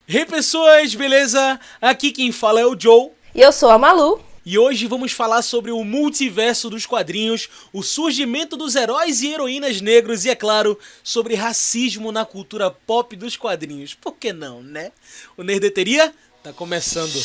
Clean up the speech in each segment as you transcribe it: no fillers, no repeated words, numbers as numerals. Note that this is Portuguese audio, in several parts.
Hey pessoas, beleza? Aqui quem fala é o Joe. E eu sou a Malu. E hoje vamos falar sobre o multiverso dos quadrinhos, o surgimento dos heróis e heroínas negros e, é claro, sobre racismo na cultura pop dos quadrinhos. Por que não, né? O Nerdeteria tá começando.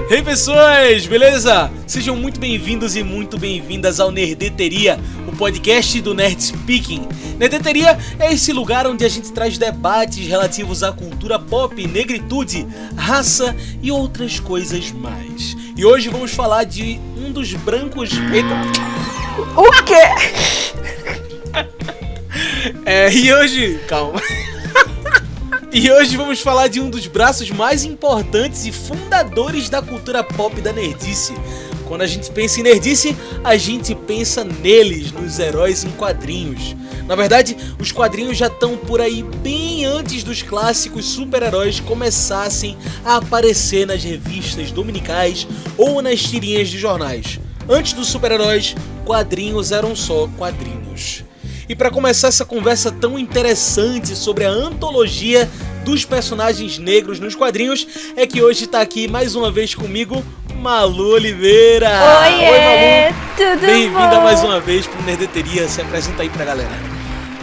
Hey pessoas, beleza? Sejam muito bem-vindos e muito bem-vindas ao Nerdeteria, o podcast do Nerd Speaking. Nerdeteria é esse lugar onde a gente traz debates relativos à cultura pop, negritude, raça e outras coisas mais. E hoje vamos falar de um dos brancos... Eita. O quê? E hoje... Calma. E hoje vamos falar de um dos braços mais importantes e fundadores da cultura pop da nerdice. Quando a gente pensa em nerdice, a gente pensa neles, nos heróis em quadrinhos. Na verdade, os quadrinhos já estão por aí bem antes dos clássicos super-heróis começassem a aparecer nas revistas dominicais ou nas tirinhas de jornais. Antes dos super-heróis, quadrinhos eram só quadrinhos. E para começar essa conversa tão interessante sobre a antologia dos personagens negros nos quadrinhos, é que hoje tá aqui mais uma vez comigo, Malu Oliveira. Oi, Malu. Tudo Bem-vinda bom? mais uma vez pro Nerdeteria. Se apresenta aí pra galera.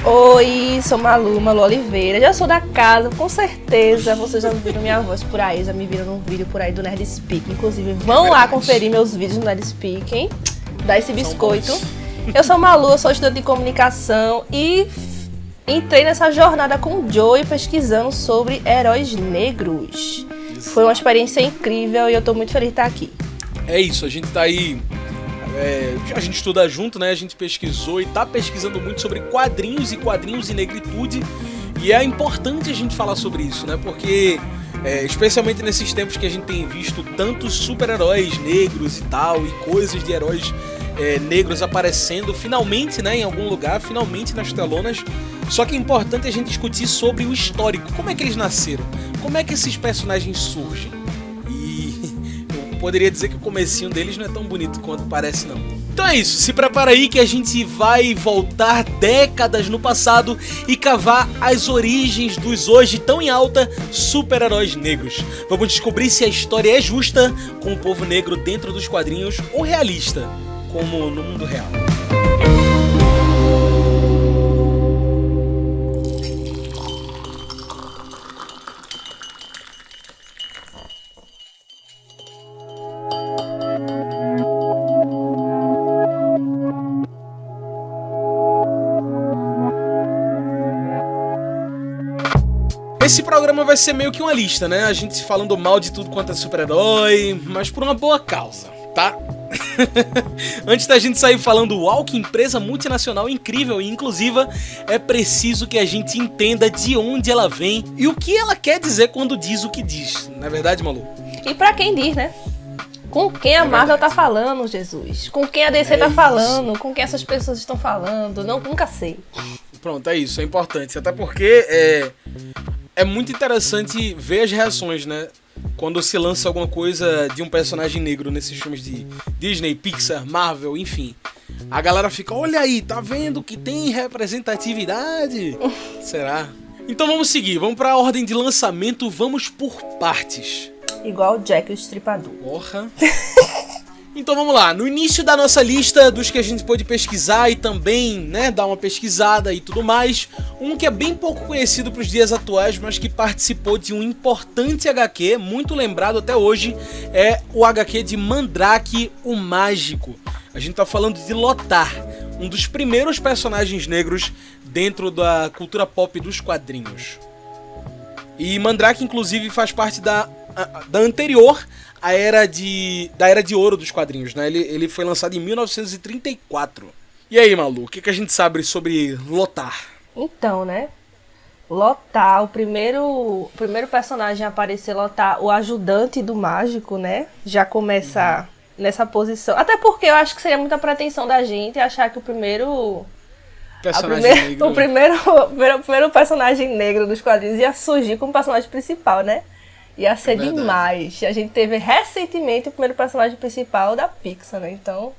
Oi, sou Malu Oliveira. Já sou da casa, com certeza. Vocês já viram minha voz por aí, já me viram num vídeo por aí do Nerd Speak. Inclusive, vão lá conferir meus vídeos no Nerd Speak, hein? Dá esse biscoito. Eu sou Malu, eu sou estudante de comunicação e entrei nessa jornada com o Joey pesquisando sobre heróis negros. Foi uma experiência incrível e eu tô muito feliz de estar aqui. É isso, a gente tá aí... a gente estuda junto, né? A gente pesquisou e tá pesquisando muito sobre quadrinhos e negritude. E é importante a gente falar sobre isso, né? Porque... especialmente nesses tempos que a gente tem visto tantos super-heróis negros e tal, e coisas de heróis negros aparecendo finalmente, né, em algum lugar, finalmente nas telonas. Só que é importante a gente discutir sobre o histórico, como é que eles nasceram, como é que esses personagens surgem. E eu poderia dizer que o comecinho deles não é tão bonito quanto parece, não. Então é isso, se prepara aí que a gente vai voltar décadas no passado e cavar as origens dos hoje tão em alta super-heróis negros. Vamos descobrir se a história é justa com o povo negro dentro dos quadrinhos ou realista, como no mundo real. Esse programa vai ser meio que uma lista, né? A gente falando mal de tudo quanto é super-herói, mas por uma boa causa, tá? Antes da gente sair falando uau, que empresa multinacional incrível e inclusiva, é preciso que a gente entenda de onde ela vem e o que ela quer dizer quando diz o que diz. Não é verdade, Malu? E pra quem diz, né? Com quem a Marvel tá falando, Jesus? Com quem a DC tá falando? Com quem essas pessoas estão falando? Nunca sei. Pronto, é isso, é importante. Até porque é muito interessante ver as reações, né? Quando se lança alguma coisa de um personagem negro nesses filmes de Disney, Pixar, Marvel, enfim. A galera fica, olha aí, tá vendo que tem representatividade? Será? Então vamos seguir, vamos pra ordem de lançamento, vamos por partes. Igual o Jack o Estripador. Porra. Então vamos lá, no início da nossa lista dos que a gente pôde pesquisar e também, né, dar uma pesquisada e tudo mais, um que é bem pouco conhecido para os dias atuais, mas que participou de um importante HQ, muito lembrado até hoje, é o HQ de Mandrake, o Mágico. A gente tá falando de Lothar, um dos primeiros personagens negros dentro da cultura pop dos quadrinhos. E Mandrake, inclusive, faz parte da anterior da era de ouro dos quadrinhos, né? Ele foi lançado em 1934. E aí, Malu, o que a gente sabe sobre Lothar? Então, né? Lothar, o primeiro personagem a aparecer, Lothar, o ajudante do mágico, né? Já começa nessa posição. Até porque eu acho que seria muita pretensão da gente achar que o primeiro Personagem negro. O primeiro personagem negro dos quadrinhos ia surgir como personagem principal, né? Ia ser demais. A gente teve recentemente o primeiro personagem principal da Pixar, né? Então,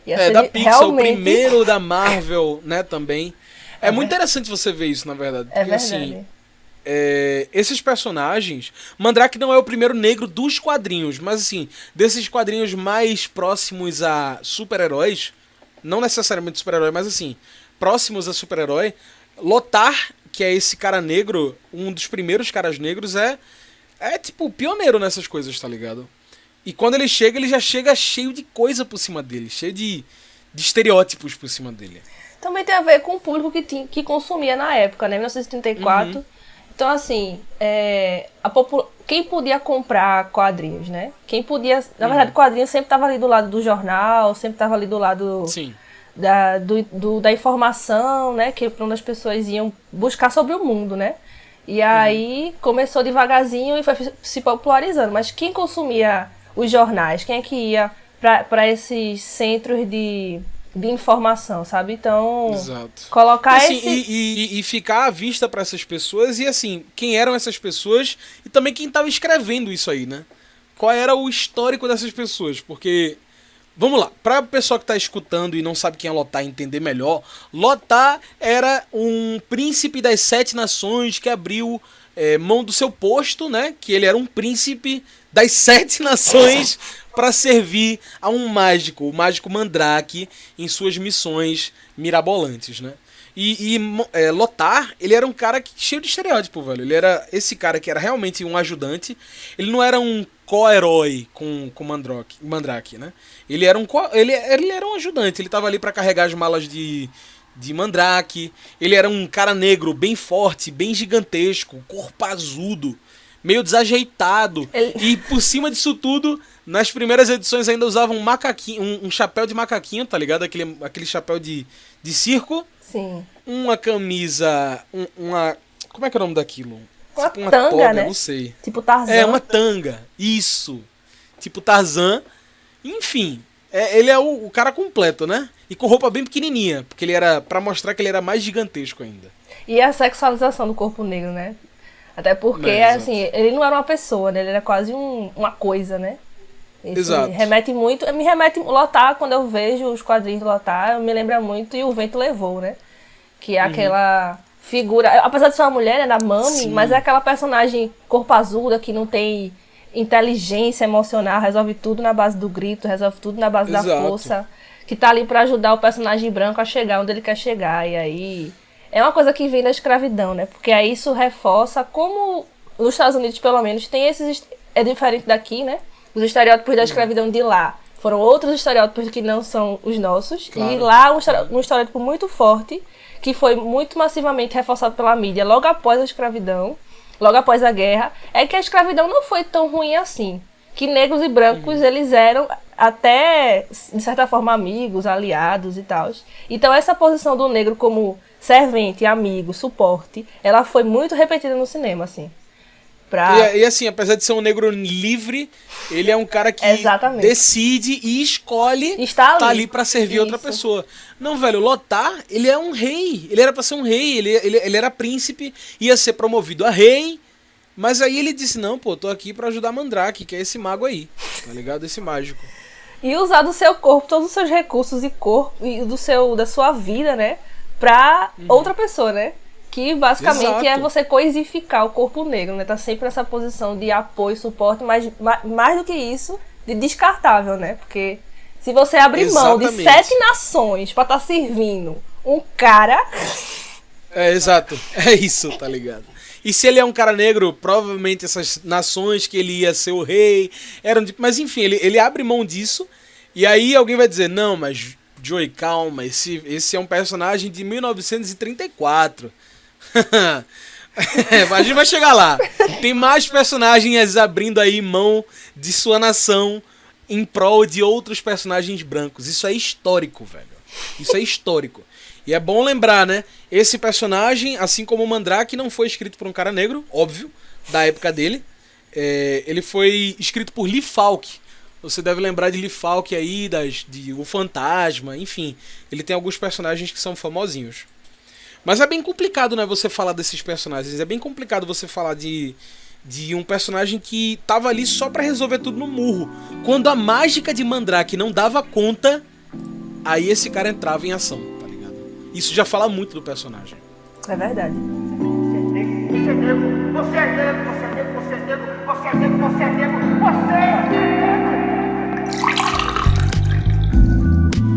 ia ser da Pixar, realmente... o primeiro da Marvel, né, também. É muito interessante você ver isso, na verdade. Porque, verdade. assim, esses personagens... Mandrake não é o primeiro negro dos quadrinhos, mas, assim, desses quadrinhos mais próximos a super-heróis, não necessariamente super-herói, mas, assim, próximos a super-herói, Lothar, que é esse cara negro, um dos primeiros caras negros, tipo, pioneiro nessas coisas, tá ligado? E quando ele já chega cheio de coisa por cima dele, cheio de estereótipos por cima dele. Também tem a ver com o público que consumia na época, né? 1934. Uhum. Então, assim, quem podia comprar quadrinhos, né? Quem podia... Na verdade, quadrinhos sempre estava ali do lado do jornal, sempre estava ali do lado... Sim. Da informação, né? Que onde as pessoas iam buscar sobre o mundo, né? E aí começou devagarzinho e foi se popularizando. Mas quem consumia os jornais? Quem é que ia para esses centros de informação, sabe? Então, exato. Colocar assim, e ficar à vista para essas pessoas e, assim, quem eram essas pessoas e também quem estava escrevendo isso aí, né? Qual era o histórico dessas pessoas? Porque... Vamos lá, para o pessoal que está escutando e não sabe quem é Lothar entender melhor, Lothar era um príncipe das 7 nações que abriu mão do seu posto, né? Que ele era um príncipe das 7 nações para servir a um mágico, o mágico Mandrake, em suas missões mirabolantes, né? E Lothar, ele era um cara cheio de estereótipo, velho. Ele era esse cara que era realmente um ajudante. Ele não era um co-herói com Mandrake, né? Ele era um ajudante. Ele tava ali para carregar as malas de Mandrake. Ele era um cara negro, bem forte, bem gigantesco, corpazudo, meio desajeitado. E por cima disso tudo, nas primeiras edições ainda usava um macaquinho, um chapéu de macaquinho, tá ligado? Aquele chapéu de circo. Sim. Uma camisa, como é que é o nome daquilo? Uma tanga, toga, né? Não sei. Tipo Tarzan. Uma tanga. Isso. Tipo Tarzan. Enfim, ele é o cara completo, né? E com roupa bem pequenininha, porque ele era pra mostrar que ele era mais gigantesco ainda. E a sexualização do corpo negro, né? Até porque, assim, ele não era uma pessoa, né? Ele era quase uma coisa, né? Exato. Me remete Lothar, quando eu vejo os quadrinhos do Lothar, me lembra muito E o Vento Levou, né? Que é aquela figura, apesar de ser uma mulher, né, da Mami, sim, mas é aquela personagem corpazuda que não tem inteligência emocional, resolve tudo na base do grito, resolve tudo na base da força, que tá ali pra ajudar o personagem branco a chegar onde ele quer chegar. E aí é uma coisa que vem da escravidão, né? Porque aí isso reforça como nos Estados Unidos, pelo menos, tem esses... É diferente daqui, né? Os estereótipos da escravidão de lá foram outros estereótipos que não são os nossos. Claro. E lá um estereótipo muito forte, que foi muito massivamente reforçado pela mídia logo após a escravidão, logo após a guerra, é que a escravidão não foi tão ruim assim. Que negros e brancos, eles eram até, de certa forma, amigos, aliados e tal. Então essa posição do negro como servente, amigo, suporte, ela foi muito repetida no cinema, assim. E assim, apesar de ser um negro livre, ele é um cara que decide e escolhe estar ali pra servir outra pessoa. Não, velho, Lothar, ele é um rei. Ele era pra ser um rei, ele era príncipe, ia ser promovido a rei. Mas aí ele disse, não, pô, tô aqui pra ajudar Mandrake, que é esse mago aí, tá ligado? Esse mágico. E usar do seu corpo, todos os seus recursos e da sua vida, né, pra outra pessoa, né? Que basicamente é você coisificar o corpo negro, né? Tá sempre nessa posição de apoio, suporte, mas mais do que isso, de descartável, né? Porque se você abrir mão de 7 nações pra estar servindo um cara... Exato. É isso, tá ligado? E se ele é um cara negro, provavelmente essas nações que ele ia ser o rei eram... Mas enfim, ele abre mão disso e aí alguém vai dizer, não, mas Joey, calma, esse é um personagem de 1934. A gente vai chegar lá. Tem mais personagens abrindo aí mão de sua nação em prol de outros personagens brancos. Isso é histórico, velho. Isso é histórico. E é bom lembrar, né? Esse personagem, assim como o Mandrake, não foi escrito por um cara negro, óbvio, da época dele. Ele foi escrito por Lee Falk, Você deve lembrar de Lifalk aí, de O Fantasma, enfim. Ele tem alguns personagens que são famosinhos. Mas é bem complicado, né, você falar desses personagens. É bem complicado você falar de um personagem que tava ali só pra resolver tudo no murro. Quando a mágica de Mandrake não dava conta, aí esse cara entrava em ação, tá ligado? Isso já fala muito do personagem. É verdade. Você é negro, você é negro, você é negro, você é negro, você é negro, você é negro, você é negro.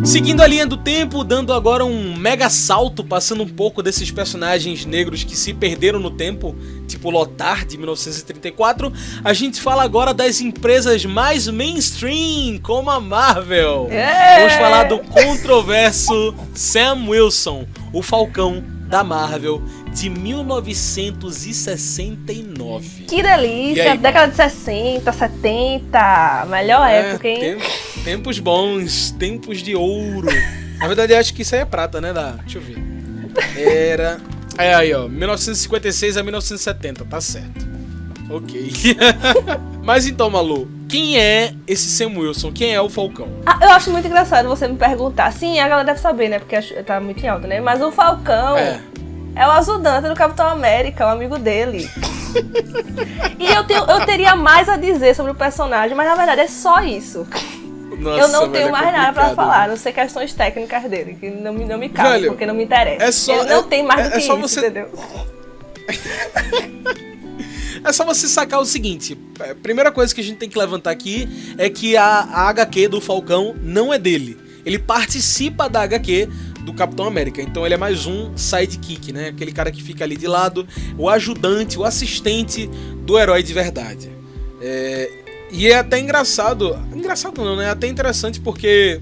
Seguindo a linha do tempo, dando agora um mega salto, passando um pouco desses personagens negros que se perderam no tempo, tipo Lothar, de 1934, a gente fala agora das empresas mais mainstream, como a Marvel. Vamos falar do controverso Sam Wilson, o Falcão da Marvel, de 1969. Que delícia, década de 60, 70, melhor época, hein? Tempos bons, tempos de ouro. Na verdade, eu acho que isso aí é prata, né? Deixa eu ver. Era... aí, ó, 1956 a 1970, tá certo. Ok. Mas então, Malu, quem é esse Sam Wilson? Quem é o Falcão? Eu acho muito engraçado você me perguntar. Sim, a galera deve saber, né? Porque tá muito em alta, né? Mas o Falcão é o ajudante do Capitão América, o amigo dele. E eu teria mais a dizer sobre o personagem, mas na verdade é só isso. Nossa, eu não tenho velho, mais nada pra falar, a não ser questões técnicas dele, que não me cabem, velho, porque não me interessa. Ele não tem mais do que isso, você... entendeu? É só você sacar o seguinte, a primeira coisa que a gente tem que levantar aqui é que a HQ do Falcão não é dele. Ele participa da HQ do Capitão América, então ele é mais um sidekick, né? Aquele cara que fica ali de lado, o ajudante, o assistente do herói de verdade. E é até engraçado não, né? É até interessante porque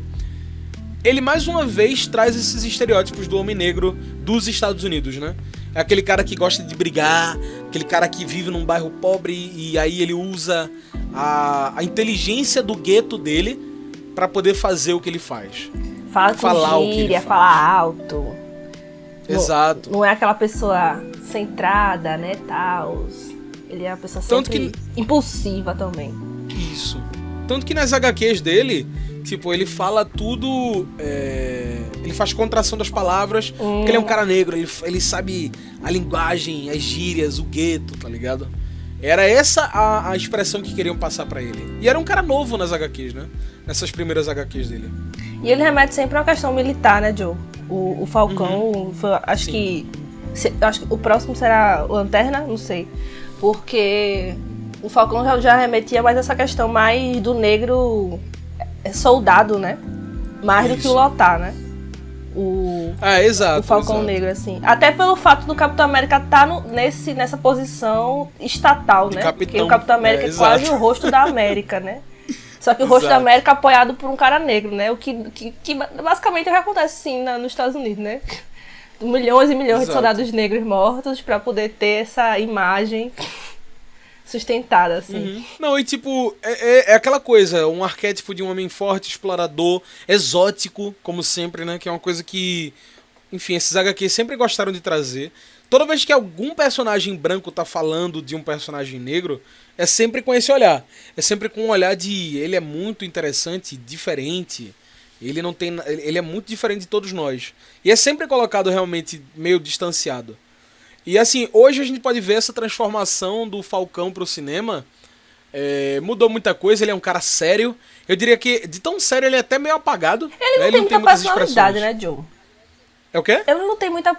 ele mais uma vez traz esses estereótipos do homem negro dos Estados Unidos, né? É aquele cara que gosta de brigar, aquele cara que vive num bairro pobre e aí ele usa a inteligência do gueto dele pra poder fazer o que ele faz. Falar com gíria, falar alto. Exato. Não é aquela pessoa centrada, né, tal. Ele é uma pessoa sempre impulsiva também. Isso. Tanto que nas HQs dele, tipo, ele fala tudo... Ele faz contração das palavras, porque ele é um cara negro, ele sabe a linguagem, as gírias, o gueto, tá ligado? Era essa a expressão que queriam passar pra ele. E era um cara novo nas HQs, né? Nessas primeiras HQs dele. E ele remete sempre a uma questão militar, né, Joe? O Falcão, acho que o próximo será o Lanterna, não sei. Porque o Falcão já remetia mais a essa questão mais do negro soldado, né? Mais do que o Lothar, né? Exato. O Falcão negro, assim. Até pelo fato do Capitão América estar nessa posição estatal, né? Porque o Capitão América é quase o rosto da América, né? Só que o rosto da América é apoiado por um cara negro, né? O que basicamente é o que acontece, sim, nos Estados Unidos, né? Milhões e milhões de soldados negros mortos pra poder ter essa imagem sustentada, assim. Não, e tipo, é aquela coisa, um arquétipo de um homem forte, explorador, exótico, como sempre, né? Que é uma coisa que, enfim, esses HQs sempre gostaram de trazer. Toda vez que algum personagem branco tá falando de um personagem negro, é sempre com esse olhar. É sempre com um olhar de ele é muito interessante, diferente. Ele é muito diferente de todos nós. E é sempre colocado realmente meio distanciado. E assim, hoje a gente pode ver essa transformação do Falcão pro cinema. Mudou muita coisa, ele é um cara sério. Eu diria que de tão sério ele é até meio apagado. Ele não tem muita personalidade, né, Joe? É o quê? Ele não tem muita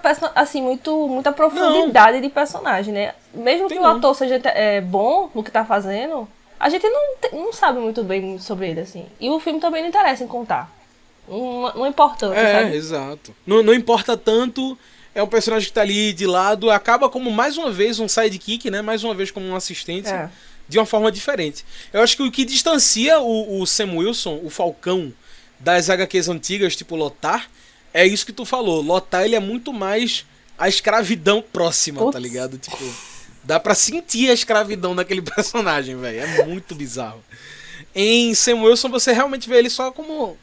profundidade de personagem, né? Mesmo que o ator seja bom no que tá fazendo, a gente não sabe muito bem sobre ele, assim. E o filme também não interessa em contar. Não importa tanto, sabe? Exato. Não importa tanto, é um personagem que tá ali de lado, acaba como mais uma vez um sidekick, né? Mais uma vez como um assistente, de uma forma diferente. Eu acho que o que distancia o Sam Wilson, o Falcão, das HQs antigas, tipo Lothar, é isso que tu falou. Lothar, ele é muito mais a escravidão próxima, tá ligado? Tipo, dá pra sentir a escravidão daquele personagem, velho. É muito bizarro. Em Sam Wilson, você realmente vê ele só como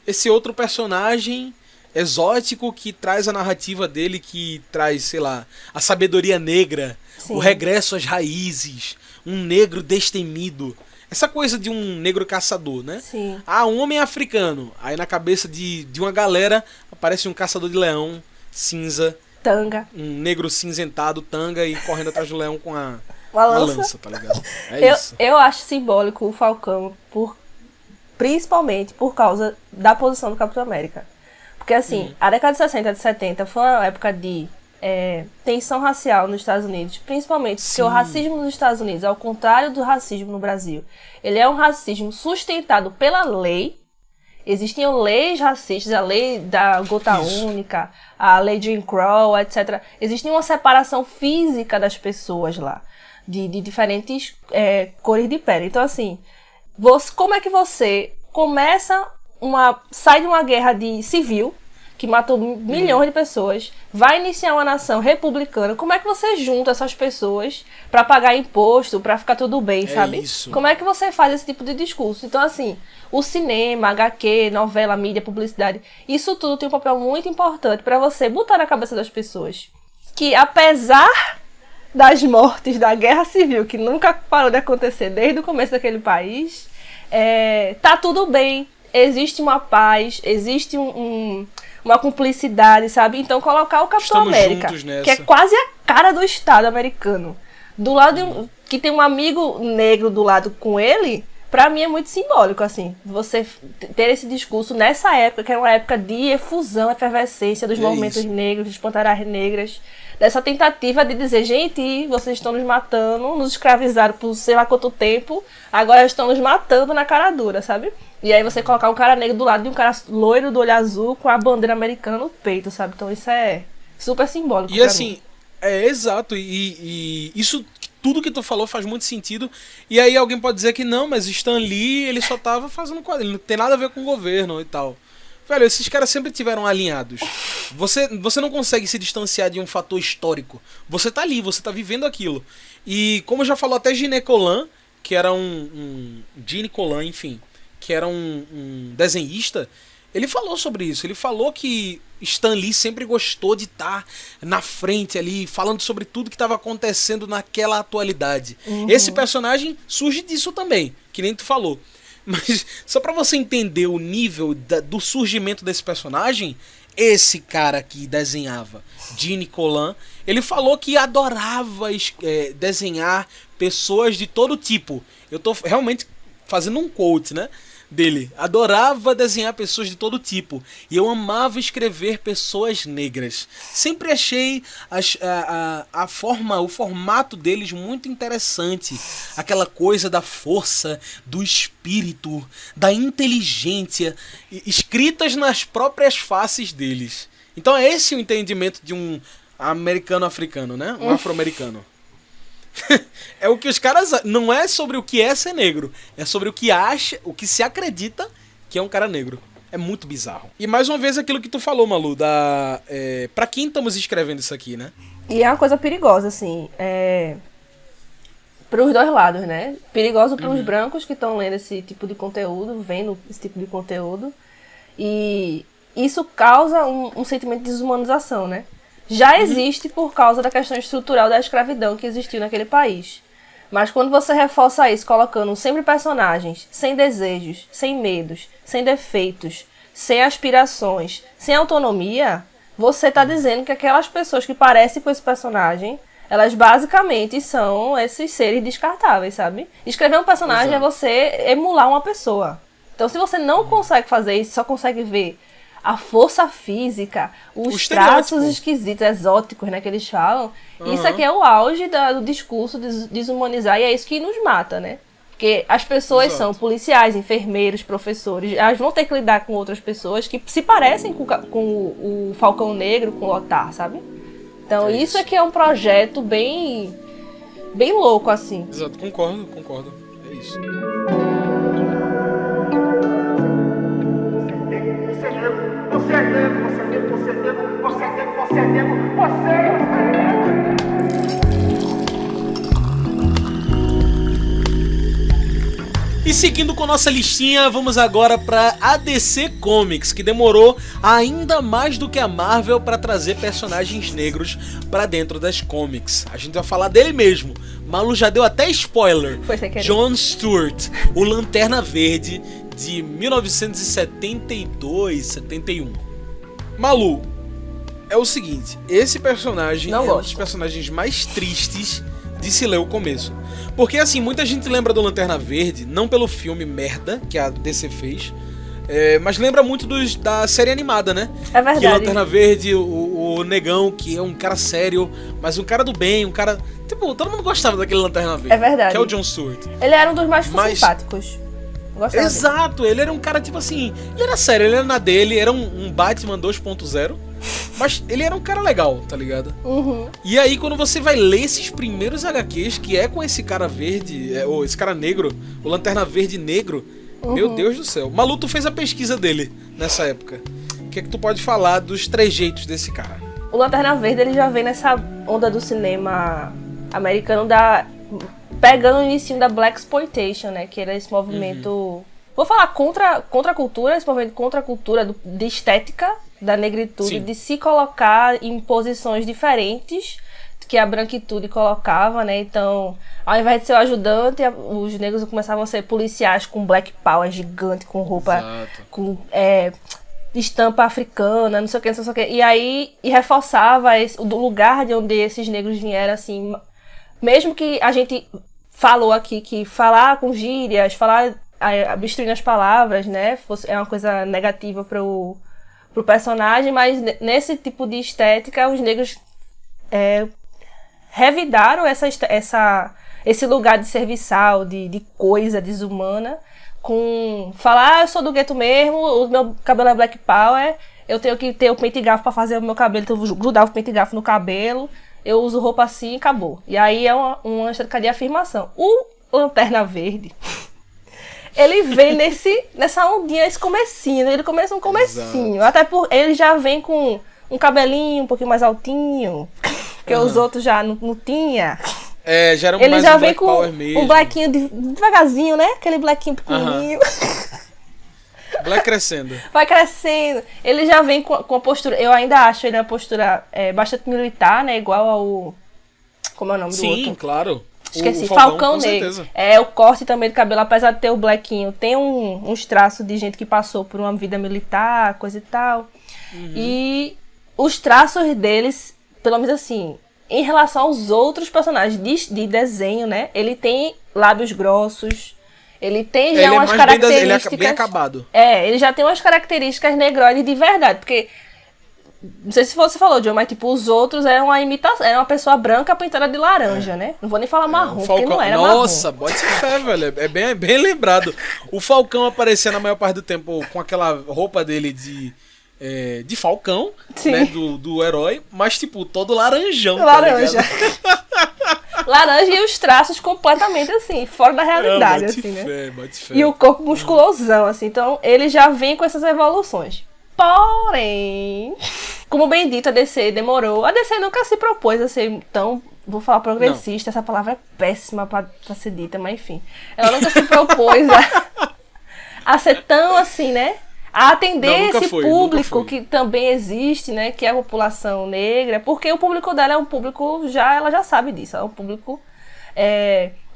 esse outro personagem exótico que traz a narrativa dele, que traz, sei lá, a sabedoria negra, o regresso às raízes, um negro destemido. É essa coisa de um negro caçador, né? Sim. Ah, um homem africano. Aí na cabeça de uma galera aparece um caçador de leão cinza, Tanga. um negro cinzentado, tanga e correndo atrás do leão com Uma uma lança. lança, tá ligado? É isso. Eu acho simbólico o Falcão, principalmente por causa da posição do Capitão América. Porque assim, a década de 60 e de 70 foi uma época de tensão racial nos Estados Unidos, principalmente porque o racismo nos Estados Unidos, ao contrário do racismo no Brasil, ele é um racismo sustentado pela lei. Existiam leis racistas, a lei da gota única, a lei de Jim Crow, etc. Existia uma separação física das pessoas lá, de diferentes cores de pele. Então, assim, como é que você sai de uma guerra civil, que matou milhões de pessoas, vai iniciar uma nação republicana, como é que você junta essas pessoas pra pagar imposto, pra ficar tudo bem, sabe? Isso. Como é que você faz esse tipo de discurso? Então, assim, o cinema, HQ, novela, mídia, publicidade, isso tudo tem um papel muito importante pra você botar na cabeça das pessoas que, apesar das mortes da guerra civil, que nunca parou de acontecer desde o começo daquele país, tá tudo bem, existe uma paz, existe uma cumplicidade, sabe? Então colocar o Capitão Estamos América, juntos nessa. que é quase a cara do Estado americano, do lado que tem um amigo negro do lado com ele, pra mim é muito simbólico, assim, você ter esse discurso nessa época, que é uma época de efusão, efervescência dos movimentos negros, dos panteras negras, dessa tentativa de dizer, gente, vocês estão nos matando, nos escravizaram por sei lá quanto tempo, agora estão nos matando na cara dura, sabe? E aí você colocar um cara negro do lado de um cara loiro do olho azul com a bandeira americana no peito, sabe? Então isso é super simbólico. E assim, exato, e isso, tudo que tu falou faz muito sentido. E aí alguém pode dizer que não, mas Stan Lee, ele só tava fazendo quadrinho, não tem nada a ver com o governo e tal. Velho, esses caras sempre tiveram alinhados. Você não consegue se distanciar de um fator histórico. Você tá ali, você tá vivendo aquilo. E como já falou até Gene Colan, que era Gene Colan, enfim, que era um desenhista, ele falou sobre isso. Ele falou que Stan Lee sempre gostou de estar na frente ali, falando sobre tudo que estava acontecendo naquela atualidade. Esse personagem surge disso também, que nem tu falou. Mas só pra você entender o nível do surgimento desse personagem, esse cara que desenhava, Gene Colan, ele falou que adorava desenhar pessoas de todo tipo. Eu tô realmente fazendo um quote, né? Dele. Adorava desenhar pessoas de todo tipo. E eu amava escrever pessoas negras. Sempre achei o formato deles muito interessante. Aquela coisa da força, do espírito, da inteligência, escritas nas próprias faces deles. Então é esse o entendimento de um americano-africano, né? Um afro-americano. É o que os caras... Não é sobre o que é ser negro. É sobre o que se acredita que é um cara negro. É muito bizarro. E mais uma vez aquilo que tu falou, Malu, pra quem estamos escrevendo isso aqui, né? E é uma coisa perigosa, assim, pros dois lados, né? Perigoso pros brancos que estão lendo esse tipo de conteúdo, vendo esse tipo de conteúdo. E isso causa um sentimento de desumanização, né? Já existe por causa da questão estrutural da escravidão que existiu naquele país. Mas quando você reforça isso, colocando sempre personagens sem desejos, sem medos, sem defeitos, sem aspirações, sem autonomia, você está dizendo que aquelas pessoas que parecem com esse personagem, elas basicamente são esses seres descartáveis, sabe? Escrever um personagem é você emular uma pessoa. Então se você não consegue fazer isso, só consegue ver a força física, os traços esquisitos, exóticos, né, que eles falam. Isso aqui é o auge do discurso de desumanizar, e é isso que nos mata, né? Porque as pessoas são policiais, enfermeiros, professores, elas vão ter que lidar com outras pessoas que se parecem com o Falcão Negro, com o Lothar, sabe? Então isso aqui é um projeto bem louco, assim. Exato, concordo. É isso. Você é negro, você é negro, você é negro, você é negro, você é negro, você é negro. E seguindo com nossa listinha, vamos agora pra ADC Comics, que demorou ainda mais do que a Marvel pra trazer personagens negros pra dentro das comics. A gente vai falar dele mesmo. Malu já deu até spoiler. Foi sem querer. John Stewart, o Lanterna Verde de 1972, 71. Malu, é o seguinte, esse personagem Não é um gosto. dos personagens mais tristes de se ler o começo. Porque assim, muita gente lembra do Lanterna Verde, não pelo filme merda que a DC fez, mas lembra muito da série animada, né? É verdade. Que Lanterna Verde, o negão, que é um cara sério, mas um cara do bem, um cara... Tipo, todo mundo gostava daquele Lanterna Verde. É verdade. Que é o John Stewart. Ele era um dos mais Mas- simpáticos. Gostava dele. Exato, ele era um cara tipo assim, ele era sério, ele era na dele, era um Batman 2.0, mas ele era um cara legal, tá ligado? Uhum. E aí quando você vai ler esses primeiros HQs, que é com esse cara verde, ou esse cara negro, o Lanterna Verde negro, meu Deus do céu. Malu, tu fez a pesquisa dele nessa época. O que é que tu pode falar dos trejeitos desse cara? O Lanterna Verde, ele já vem nessa onda do cinema americano pegando o início da Blaxploitation, né? Que era esse movimento... Vou falar contra a cultura, esse movimento contra a cultura de estética da negritude, Sim. de se colocar em posições diferentes que a branquitude colocava, né? Então, ao invés de ser o ajudante, os negros começavam a ser policiais com black power gigante, com roupa... Exato. Com estampa africana, não sei o que, não sei o que. E aí, reforçava o lugar de onde esses negros vieram, assim... Mesmo que a gente falou aqui que falar com gírias, falar obstruindo as palavras, né, é uma coisa negativa pro personagem, mas nesse tipo de estética, os negros revidaram esse lugar de serviçal, de coisa desumana, com falar, eu sou do gueto mesmo, o meu cabelo é black power, eu tenho que ter o pente e garfo pra fazer o meu cabelo, então eu vou grudar o pente e garfo no cabelo, eu uso roupa assim e acabou. E aí é uma estética de afirmação. O Lanterna Verde, ele vem nessa ondinha, esse comecinho, ele começa um comecinho, até por ele já vem com um cabelinho um pouquinho mais altinho, que os outros já não tinha. Já era Ele mais já um vem Black com Power mesmo. um blequinho devagarzinho, né? Aquele blequinho pequenininho. Black crescendo. Vai crescendo. Ele já vem com a postura... Eu ainda acho ele uma postura bastante militar, né? Igual ao... Como é o nome do Sim, outro? claro. Esqueci. O Falcão com Negro. certeza. O corte também do cabelo, apesar de ter o blequinho, tem uns traços de gente que passou por uma vida militar, coisa e tal. E os traços deles, pelo menos assim, em relação aos outros personagens de desenho, né? Ele tem lábios grossos, ele tem já Ele é umas mais bem características... ele é bem acabado. Ele já tem umas características negroides de verdade, porque... Não sei se você falou, John, mas tipo, os outros eram uma imitação, era uma pessoa branca pintada de laranja, né? Não vou nem falar marrom, porque não era Nossa, marrom. bote fé, velho. É bem lembrado. O Falcão aparecia na maior parte do tempo com aquela roupa dele de Falcão, Sim. né? Do herói, mas tipo, todo laranjão. Laranja. Tá ligado? Laranja e os traços completamente assim, fora da realidade, Bote assim, né? fé, bote fé. E o corpo musculosão, assim. Então, ele já vem com essas evoluções. Porém, como bem dito, a DC demorou. A DC nunca se propôs a ser tão, vou falar progressista, essa palavra é péssima pra ser dita, mas enfim. Ela nunca se propôs a ser tão assim, né? A atender Não, nunca esse foi, público nunca foi. que também existe, né? Que é a população negra, porque o público dela é um público, ela já sabe disso, é um público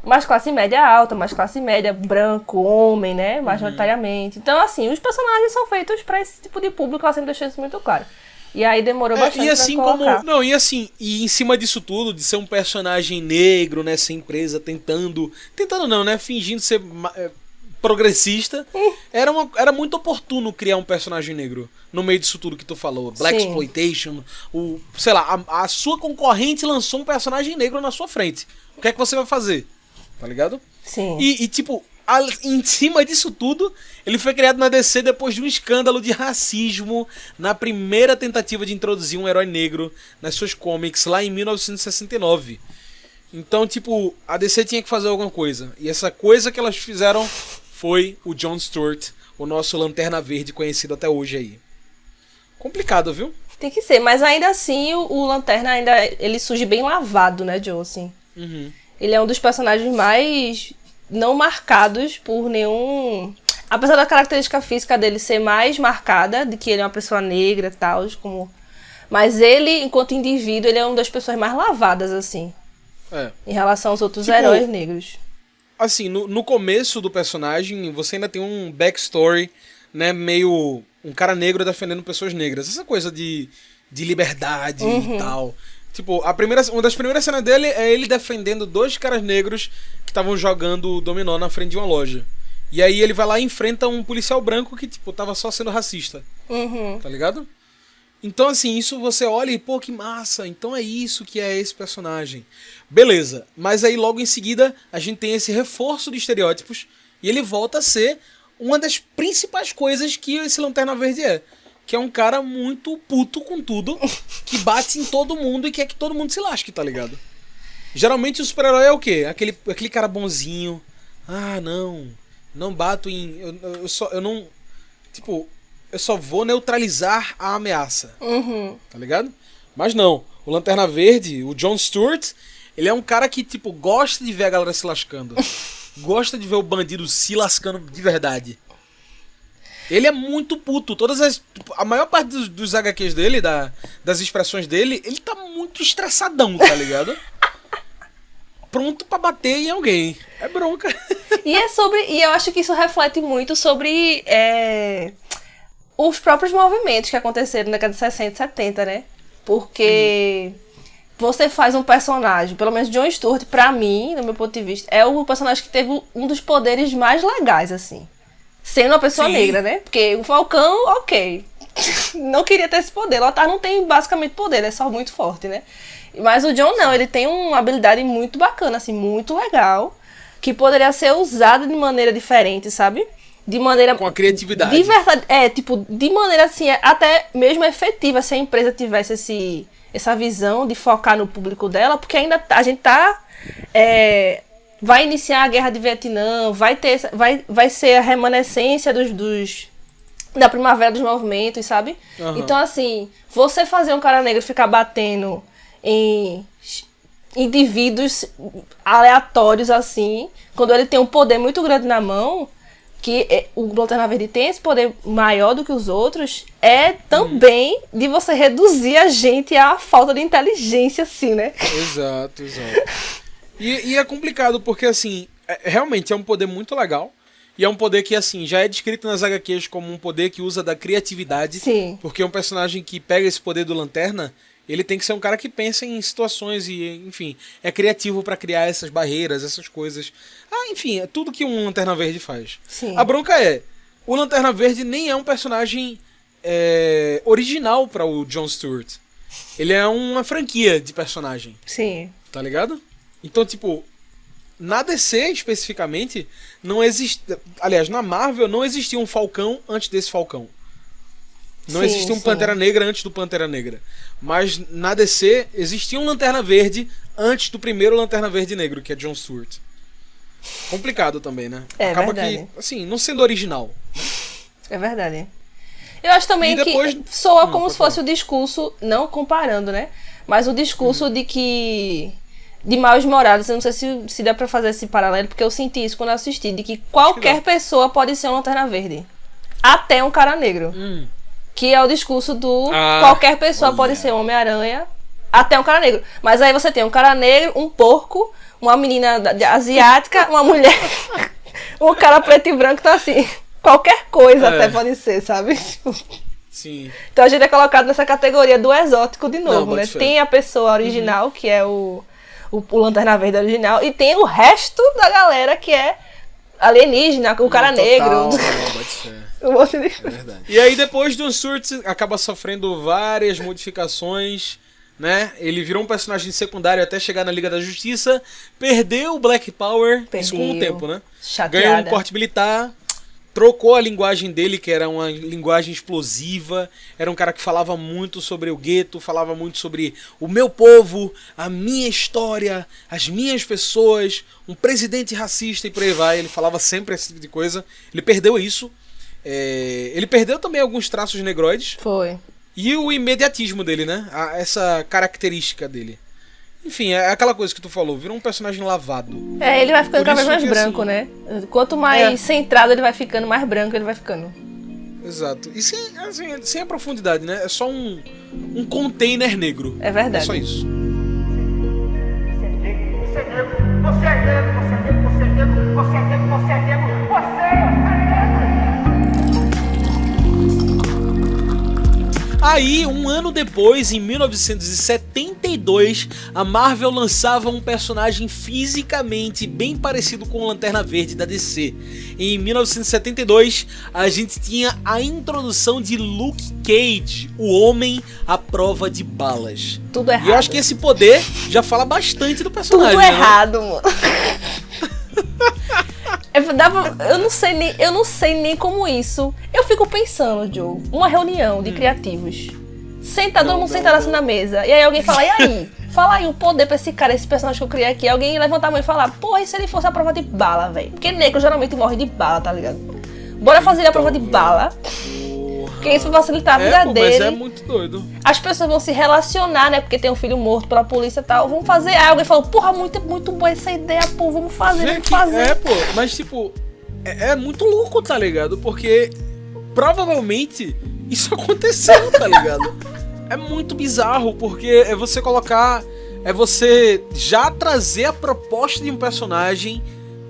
mais classe média alta, mais classe média, branco, homem, né? Majoritariamente. Então, assim, os personagens são feitos pra esse tipo de público, ela sempre deixou isso muito claro. E aí demorou bastante e assim pra colocar. e em cima disso tudo, de ser um personagem negro nessa empresa, tentando não, né? Fingindo ser progressista, era muito oportuno criar um personagem negro no meio disso tudo que tu falou. Blaxploitation, sei lá, a sua concorrente lançou um personagem negro na sua frente. O que é que você vai fazer? Tá ligado? Sim. E tipo, em cima disso tudo, ele foi criado na DC depois de um escândalo de racismo na primeira tentativa de introduzir um herói negro nas suas comics lá em 1969. Então, tipo, a DC tinha que fazer alguma coisa. E essa coisa que elas fizeram foi o John Stewart, o nosso Lanterna Verde conhecido até hoje aí. Complicado, viu? Tem que ser, mas ainda assim o Lanterna ele surge bem lavado, né, Joe? Assim. Uhum. Ele é um dos personagens mais não marcados por nenhum... Apesar da característica física dele ser mais marcada, de que ele é uma pessoa negra e tal, como... Mas ele, enquanto indivíduo, ele é uma das pessoas mais lavadas, assim, em relação aos outros heróis negros. Assim, no começo do personagem, você ainda tem um backstory, né, meio um cara negro defendendo pessoas negras. Essa coisa de liberdade e tal. Tipo, uma das primeiras cenas dele é ele defendendo 2 caras negros que estavam jogando dominó na frente de uma loja. E aí ele vai lá e enfrenta um policial branco que, tipo, tava só sendo racista. Tá ligado? Então, assim, isso você olha e, pô, que massa. Então é isso que é esse personagem. Beleza. Mas aí, logo em seguida, a gente tem esse reforço de estereótipos e ele volta a ser uma das principais coisas que esse Lanterna Verde é. Que é um cara muito puto com tudo, que bate em todo mundo e quer que todo mundo se lasque, tá ligado? Geralmente o super-herói é o quê? Aquele cara bonzinho. Ah, não bato em... Eu só vou neutralizar a ameaça. Tá ligado? Mas não. O Lanterna Verde, o John Stewart, ele é um cara que, tipo, gosta de ver a galera se lascando. Gosta de ver o bandido se lascando de verdade. Ele é muito puto. A maior parte dos HQs dele, das expressões dele, ele tá muito estressadão, tá ligado? Pronto pra bater em alguém. É bronca. E eu acho que isso reflete muito sobre os próprios movimentos que aconteceram na década de 60 e 70, né? Porque você faz um personagem, pelo menos John Stewart, pra mim, no meu ponto de vista, é o personagem que teve um dos poderes mais legais, assim. Sendo uma pessoa negra, né? Porque o Falcão, ok. Não queria ter esse poder. O Lothar não tem basicamente poder, é só muito forte, né? Mas o John não, ele tem uma habilidade muito bacana, assim, muito legal, que poderia ser usada de maneira diferente, sabe? De maneira... Com a criatividade. De verdade, de maneira, assim, até mesmo efetiva, se a empresa tivesse essa visão de focar no público dela, porque ainda a gente tá... vai iniciar a guerra de Vietnã, vai ser a remanescência da primavera dos movimentos, sabe? Então, assim, você fazer um cara negro ficar batendo em indivíduos aleatórios, assim, quando ele tem um poder muito grande na mão, que o Lanterna Verde tem esse poder maior do que os outros, é também de você reduzir a gente à falta de inteligência, assim, né? Exato. E é complicado, porque, assim, realmente é um poder muito legal. E é um poder que, assim, já é descrito nas HQs como um poder que usa da criatividade. Sim. Porque um personagem que pega esse poder do Lanterna, ele tem que ser um cara que pensa em situações e, enfim, é criativo pra criar essas barreiras, essas coisas. Enfim, é tudo que um Lanterna Verde faz. Sim. A bronca o Lanterna Verde nem é um personagem original para o John Stewart. Ele é uma franquia de personagem. Sim. Tá ligado? Então, tipo, na DC especificamente, não existe... Aliás, na Marvel não existia um Falcão antes desse Falcão. Não existia um Pantera Negra antes do Pantera Negra. Mas na DC existia um Lanterna Verde antes do primeiro Lanterna Verde negro, que é John Stewart. Complicado também, né? Acaba verdade. que, assim, não sendo original. É verdade. Eu acho também depois... que soa como se fosse o discurso, não comparando, né? Mas o discurso de que... de Miles Morales, eu não sei se dá pra fazer esse paralelo, porque eu senti isso quando eu assisti, de que qualquer pessoa pode ser um Lanterna Verde. Até um cara negro. Que é o discurso do qualquer pessoa pode ser um Homem-Aranha, até um cara negro. Mas aí você tem um cara negro, um porco, uma menina asiática, uma mulher, um cara preto e branco, então assim, qualquer coisa até pode ser, sabe? Sim. Então a gente é colocado nessa categoria do exótico de novo, né? Fé. Tem a pessoa original, que é o Lanterna Verde original, e tem o resto da galera que é alienígena, o cara negro. É verdade. E aí depois John Stewart acaba sofrendo várias modificações, né? Ele virou um personagem secundário até chegar na Liga da Justiça, perdeu o Black Power, isso com o tempo, né? Chateada. Ganhou um corte militar, trocou a linguagem dele, que era uma linguagem explosiva, era um cara que falava muito sobre o gueto, falava muito sobre o meu povo, a minha história, as minhas pessoas, um presidente racista e por aí vai, ele falava sempre esse tipo de coisa. Ele perdeu isso. Ele perdeu também alguns traços negroides. Foi. E o imediatismo dele, né? Essa característica dele. Enfim, é aquela coisa que tu falou, vira um personagem lavado. Ele vai ficando Por cada vez isso mais que, branco, assim, né? Quanto mais centrado ele vai ficando, mais branco ele vai ficando. Exato. E sem a profundidade, né? É só um container negro. É verdade. É só isso. Você é negro, você é negro, você é negro, você é negro, você é negro, você é negro, você é negro. Aí, um ano depois, em 1972, a Marvel lançava um personagem fisicamente bem parecido com o Lanterna Verde da DC. Em 1972, a gente tinha a introdução de Luke Cage, o Homem à Prova de Balas. Tudo errado. E eu acho que esse poder já fala bastante do personagem. Tudo né? errado, mano. Eu não sei nem como isso. Eu fico pensando, Joe, uma reunião de criativos. Todo mundo sentado assim na mesa. E aí alguém fala, e aí? Fala aí o poder pra esse cara, esse personagem que eu criei aqui. Alguém levantar a mão e falar, porra, e se ele fosse a prova de bala, velho? Porque negro geralmente morre de bala, tá ligado? Bora fazer a prova de bala. Porque isso vai facilitar a vida dele. Mas é muito doido. As pessoas vão se relacionar, né? Porque tem um filho morto pela polícia e tal. Vamos fazer. Aí alguém falou, porra, muito boa essa ideia, pô. Vamos fazer. Mas tipo, é muito louco, tá ligado? Porque provavelmente isso aconteceu, tá ligado? É muito bizarro, porque é você colocar. É você já trazer a proposta de um personagem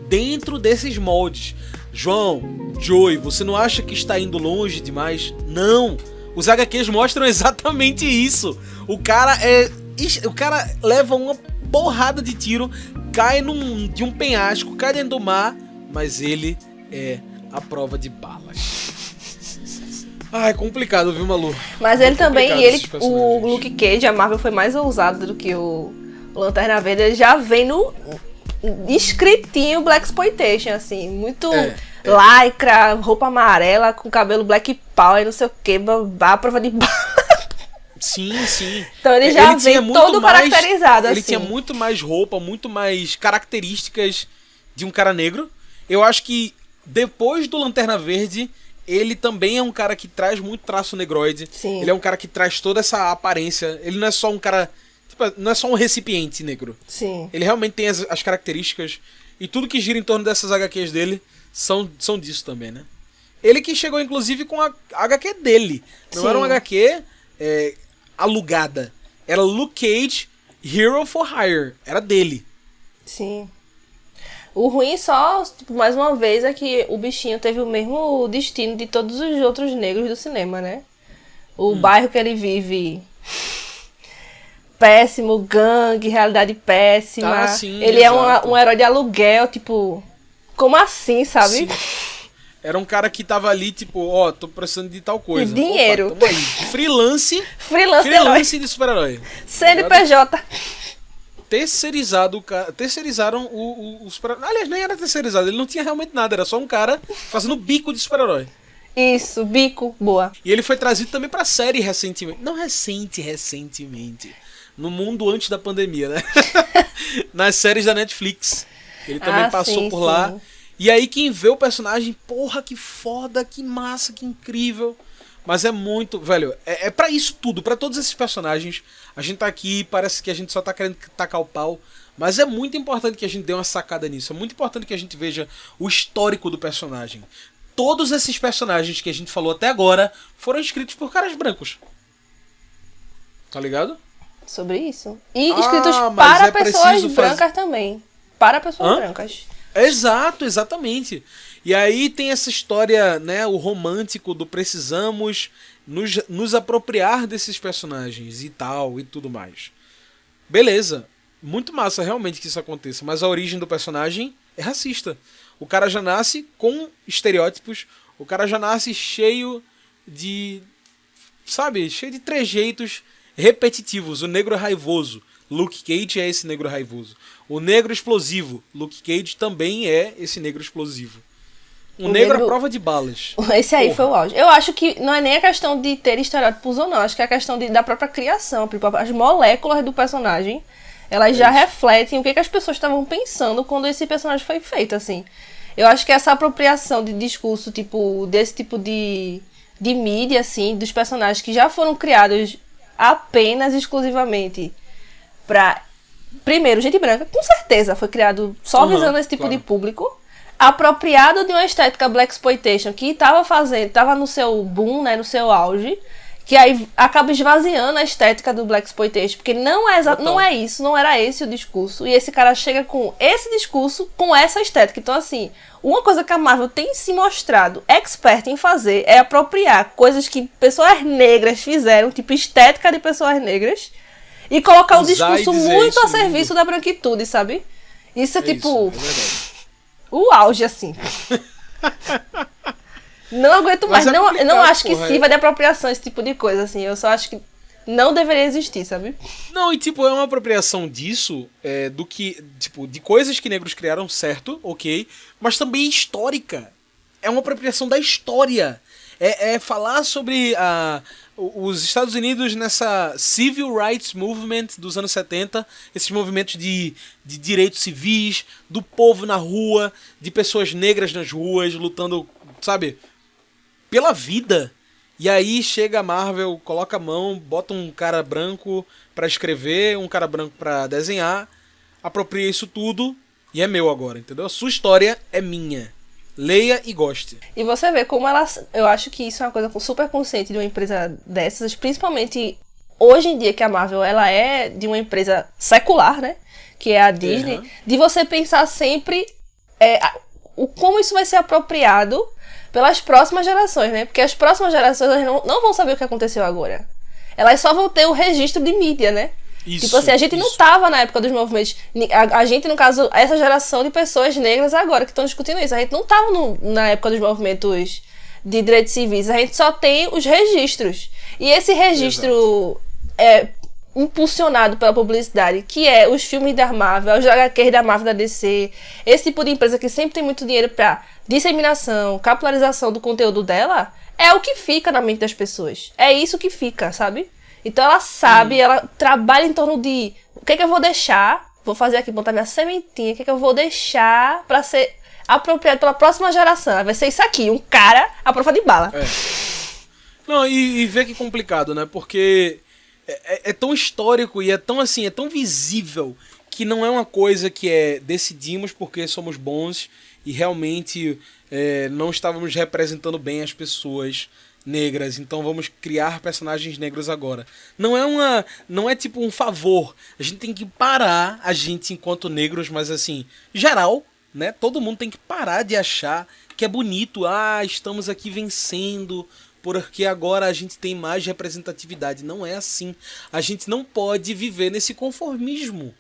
dentro desses moldes. João, Joey, você não acha que está indo longe demais? Não! Os HQs mostram exatamente isso. O cara leva uma porrada de tiro, cai de um penhasco, cai dentro do mar, mas ele é a prova de balas. É complicado, viu, Malu? Mas ele também, o Luke Cage, a Marvel foi mais ousada do que o Lanterna Verde. Ele já vem no escritinho Blaxploitation, assim, muito lycra, roupa amarela, com cabelo black power, não sei o que, a prova de bala. Sim. Então ele já vem todo caracterizado, assim. Ele tinha muito mais roupa, muito mais características de um cara negro. Eu acho que depois do Lanterna Verde, ele também é um cara que traz muito traço negroide. Sim. Ele é um cara que traz toda essa aparência. Ele não é só um cara... não é só um recipiente negro. Sim. Ele realmente tem as características. E tudo que gira em torno dessas HQs dele são disso também, né? Ele que chegou, inclusive, com a HQ dele. Não era uma HQ alugada. Era Luke Cage, Hero for Hire. Era dele. Sim. O ruim só, mais uma vez, é que o bichinho teve o mesmo destino de todos os outros negros do cinema, né? O bairro que ele vive... péssimo, gangue, realidade péssima. Sim, ele exato. é um herói de aluguel, tipo... Como assim, sabe? Sim. Era um cara que tava ali, tipo, tô precisando de tal coisa. De dinheiro. Opa, tamo aí. Freelance de super-herói. CNPJ. Terceirizaram o super-herói. Aliás, nem era terceirizado, ele não tinha realmente nada, era só um cara fazendo bico de super-herói. Isso, bico, boa. E ele foi trazido também pra série recentemente. Não recentemente. No mundo antes da pandemia, né? Nas séries da Netflix. Ele também passou por lá. E aí quem vê o personagem, porra, que foda, que massa, que incrível. Mas é muito, velho, é pra isso tudo, pra todos esses personagens. A gente tá aqui, parece que a gente só tá querendo tacar o pau. Mas é muito importante que a gente dê uma sacada nisso. É muito importante que a gente veja o histórico do personagem. Todos esses personagens que a gente falou até agora foram escritos por caras brancos. Tá ligado? Sobre isso. E escritos para pessoas brancas também. Para pessoas brancas. Exato, exatamente. E aí tem essa história, né, o romântico do precisamos nos apropriar desses personagens e tal, e tudo mais. Beleza. Muito massa realmente que isso aconteça, mas a origem do personagem é racista. O cara já nasce com estereótipos, o cara já nasce cheio de... sabe? Cheio de trejeitos repetitivos. O negro raivoso. Luke Cage é esse negro raivoso. O negro explosivo. Luke Cage também é esse negro explosivo. O negro à prova de balas. Esse aí foi o auge. Eu acho que não é nem a questão de ter estereótipos ou não. Acho que é a questão da própria criação. As moléculas do personagem, elas já refletem o que as pessoas estavam pensando quando esse personagem foi feito, assim. Eu acho que essa apropriação de discurso, tipo, desse tipo de mídia, assim, dos personagens que já foram criados apenas, exclusivamente, pra primeiro, gente branca, com certeza, foi criado só visando esse tipo de público, apropriado de uma estética blaxploitation que tava no seu boom, né, no seu auge, que aí acaba esvaziando a estética do blaxploitation, porque não é isso, não era esse o discurso, e esse cara chega com esse discurso, com essa estética. Então, assim, uma coisa que a Marvel tem se mostrado expert em fazer é apropriar coisas que pessoas negras fizeram, tipo estética de pessoas negras, e colocar o discurso muito a serviço da branquitude, sabe? Isso é tipo... o auge, assim. Não aguento mais. Não acho que sirva de apropriação esse tipo de coisa, assim. Eu só acho que não deveria existir, sabe? Não, e tipo, é uma apropriação disso, do que, tipo, de coisas que negros criaram, certo, ok, mas também histórica. É uma apropriação da história. É falar sobre os Estados Unidos nessa Civil Rights Movement dos anos 70, esses movimentos de direitos civis, do povo na rua, de pessoas negras nas ruas, lutando, sabe, pela vida. E aí chega a Marvel, coloca a mão, bota um cara branco pra escrever, um cara branco pra desenhar, apropria isso tudo e é meu agora, entendeu? A sua história é minha. Leia e goste. E você vê como eu acho que isso é uma coisa super consciente de uma empresa dessas, principalmente hoje em dia que a Marvel ela é de uma empresa secular, né? Que é a Disney, de você pensar sempre como isso vai ser apropriado pelas próximas gerações, né? Porque as próximas gerações elas não vão saber o que aconteceu agora. Elas só vão ter o registro de mídia, né? Isso, tipo assim, a gente não tava na época dos movimentos. A gente, no caso, essa geração de pessoas negras agora que estão discutindo isso. A gente não tava na época dos movimentos de direitos civis. A gente só tem os registros. E esse registro é impulsionado pela publicidade, que é os filmes da Marvel, os HQs da Marvel, da DC, esse tipo de empresa que sempre tem muito dinheiro pra disseminação, capilarização do conteúdo dela, é o que fica na mente das pessoas. É isso que fica, sabe? Então ela sabe, ela trabalha em torno de o que é que eu vou deixar, vou fazer aqui, botar minha sementinha, o que é que eu vou deixar pra ser apropriado pela próxima geração. Vai ser isso aqui, um cara à prova de bala. Não, e vê que complicado, né? Porque é tão histórico e é tão assim, é tão visível que não é uma coisa que decidimos porque somos bons e realmente não estávamos representando bem as pessoas negras, então vamos criar personagens negros agora. Não é tipo um favor. A gente tem que parar, a gente enquanto negros, mas assim, geral, né? Todo mundo tem que parar de achar que é bonito. Estamos aqui vencendo porque agora a gente tem mais representatividade. Não é assim. A gente não pode viver nesse conformismo.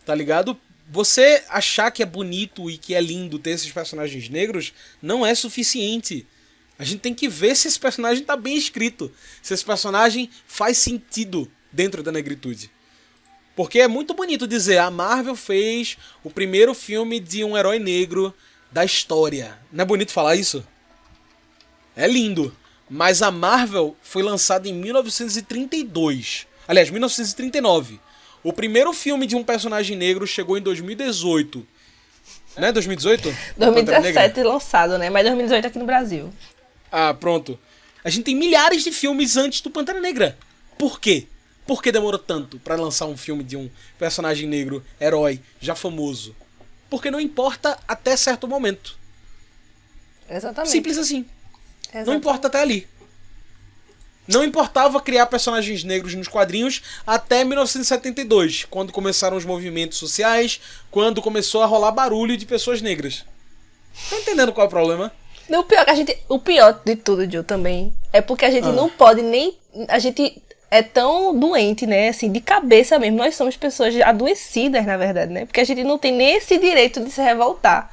Tá ligado? Você achar que é bonito e que é lindo ter esses personagens negros não é suficiente. A gente tem que ver se esse personagem tá bem escrito. Se esse personagem faz sentido dentro da negritude. Porque é muito bonito dizer, a Marvel fez o primeiro filme de um herói negro da história. Não é bonito falar isso? É lindo. Mas a Marvel foi lançada em 1932. Aliás, 1939. O primeiro filme de um personagem negro chegou em 2018. Né? 2018? 2017 lançado, né? Mas 2018 aqui no Brasil. Pronto. A gente tem milhares de filmes antes do Pantera Negra. Por quê? Por que demorou tanto pra lançar um filme de um personagem negro, herói, já famoso? Porque não importa até certo momento. Exatamente. Simples assim. Exatamente. Não importa até ali. Não importava criar personagens negros nos quadrinhos até 1972, quando começaram os movimentos sociais, quando começou a rolar barulho de pessoas negras. Tá entendendo qual é o problema? O pior de tudo, Joe, também, é porque a gente não pode nem... A gente é tão doente, né, assim, de cabeça mesmo. Nós somos pessoas adoecidas, na verdade, né? Porque a gente não tem nem esse direito de se revoltar.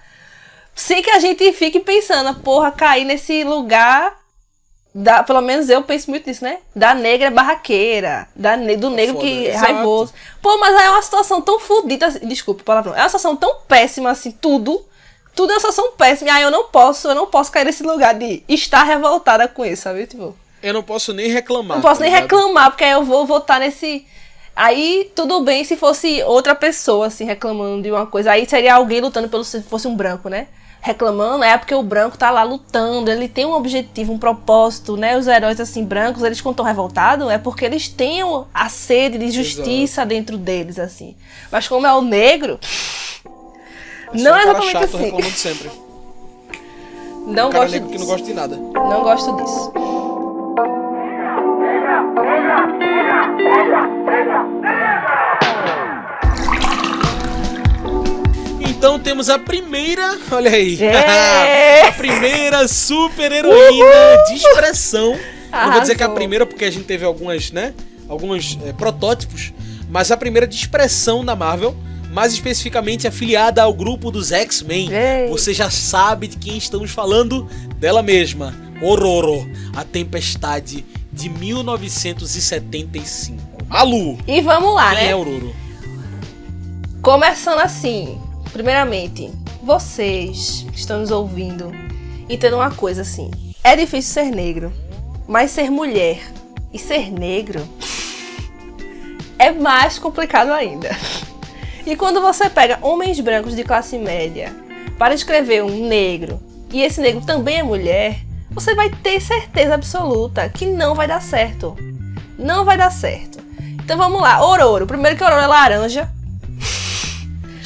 Sem que a gente fique pensando, porra, cair nesse lugar... pelo menos eu penso muito nisso, né? Da negra barraqueira, do negro que é raivoso. Pô, mas aí é uma situação tão fodida, desculpa o palavrão, é uma situação tão péssima, assim, tudo é uma situação péssima. Aí eu não posso cair nesse lugar de estar revoltada com isso, sabe? Tipo, eu não posso nem reclamar. Não posso nem reclamar, porque aí eu vou votar nesse... Aí tudo bem se fosse outra pessoa, assim, reclamando de uma coisa. Aí seria alguém lutando se fosse um branco, né? reclamando, é porque o branco tá lá lutando, ele tem um objetivo, um propósito, né? Os heróis, assim, brancos, eles quando estão revoltados, é porque eles têm a sede de justiça dentro deles, assim. Mas como é o negro, não é exatamente chato, assim. reclamando sempre. Não cara gosto negro disso. que não gosta de nada. Não gosto disso. Então temos a primeira, olha aí, É. a primeira super heroína de expressão. Não vou dizer que é a Arrasou. primeira porque a gente teve algumas, né, alguns protótipos, mas a primeira de expressão da Marvel, mais especificamente afiliada ao grupo dos X-Men. Ei. Você já sabe de quem estamos falando, dela mesma, Ororo, a Tempestade de 1975. Malu, E vamos lá, quem né? é Ororo? Começando assim, primeiramente, vocês que estão nos ouvindo, entendam uma coisa assim. É difícil ser negro, mas ser mulher e ser negro é mais complicado ainda. E quando você pega homens brancos de classe média para escrever um negro, e esse negro também é mulher, você vai ter certeza absoluta que não vai dar certo. Não vai dar certo. Então vamos lá, Ororo. Primeiro que Ororo é laranja.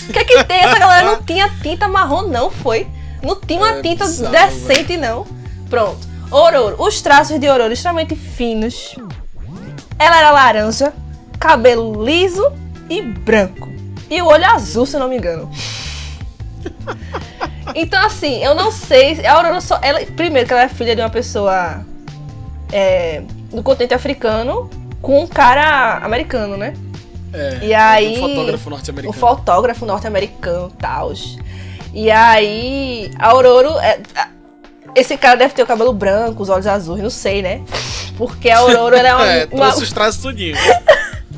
O que é que tem? Essa galera não tinha tinta marrom, não, foi? Não tinha uma tinta bizarro, decente, não. Pronto. Ororo. Os traços de Ororo extremamente finos. Ela era laranja, cabelo liso e branco. E o olho azul, se eu não me engano. Então, assim, eu não sei. A Ororo só. Ela, primeiro, que ela é filha de uma pessoa do continente africano com um cara americano, né? E aí, um fotógrafo norte-americano. Um fotógrafo norte-americano e tal. E aí, a Ororo. Esse cara deve ter o cabelo branco, os olhos azuis, não sei, né? Porque a Ororo ela é trouxe os traços tudinho.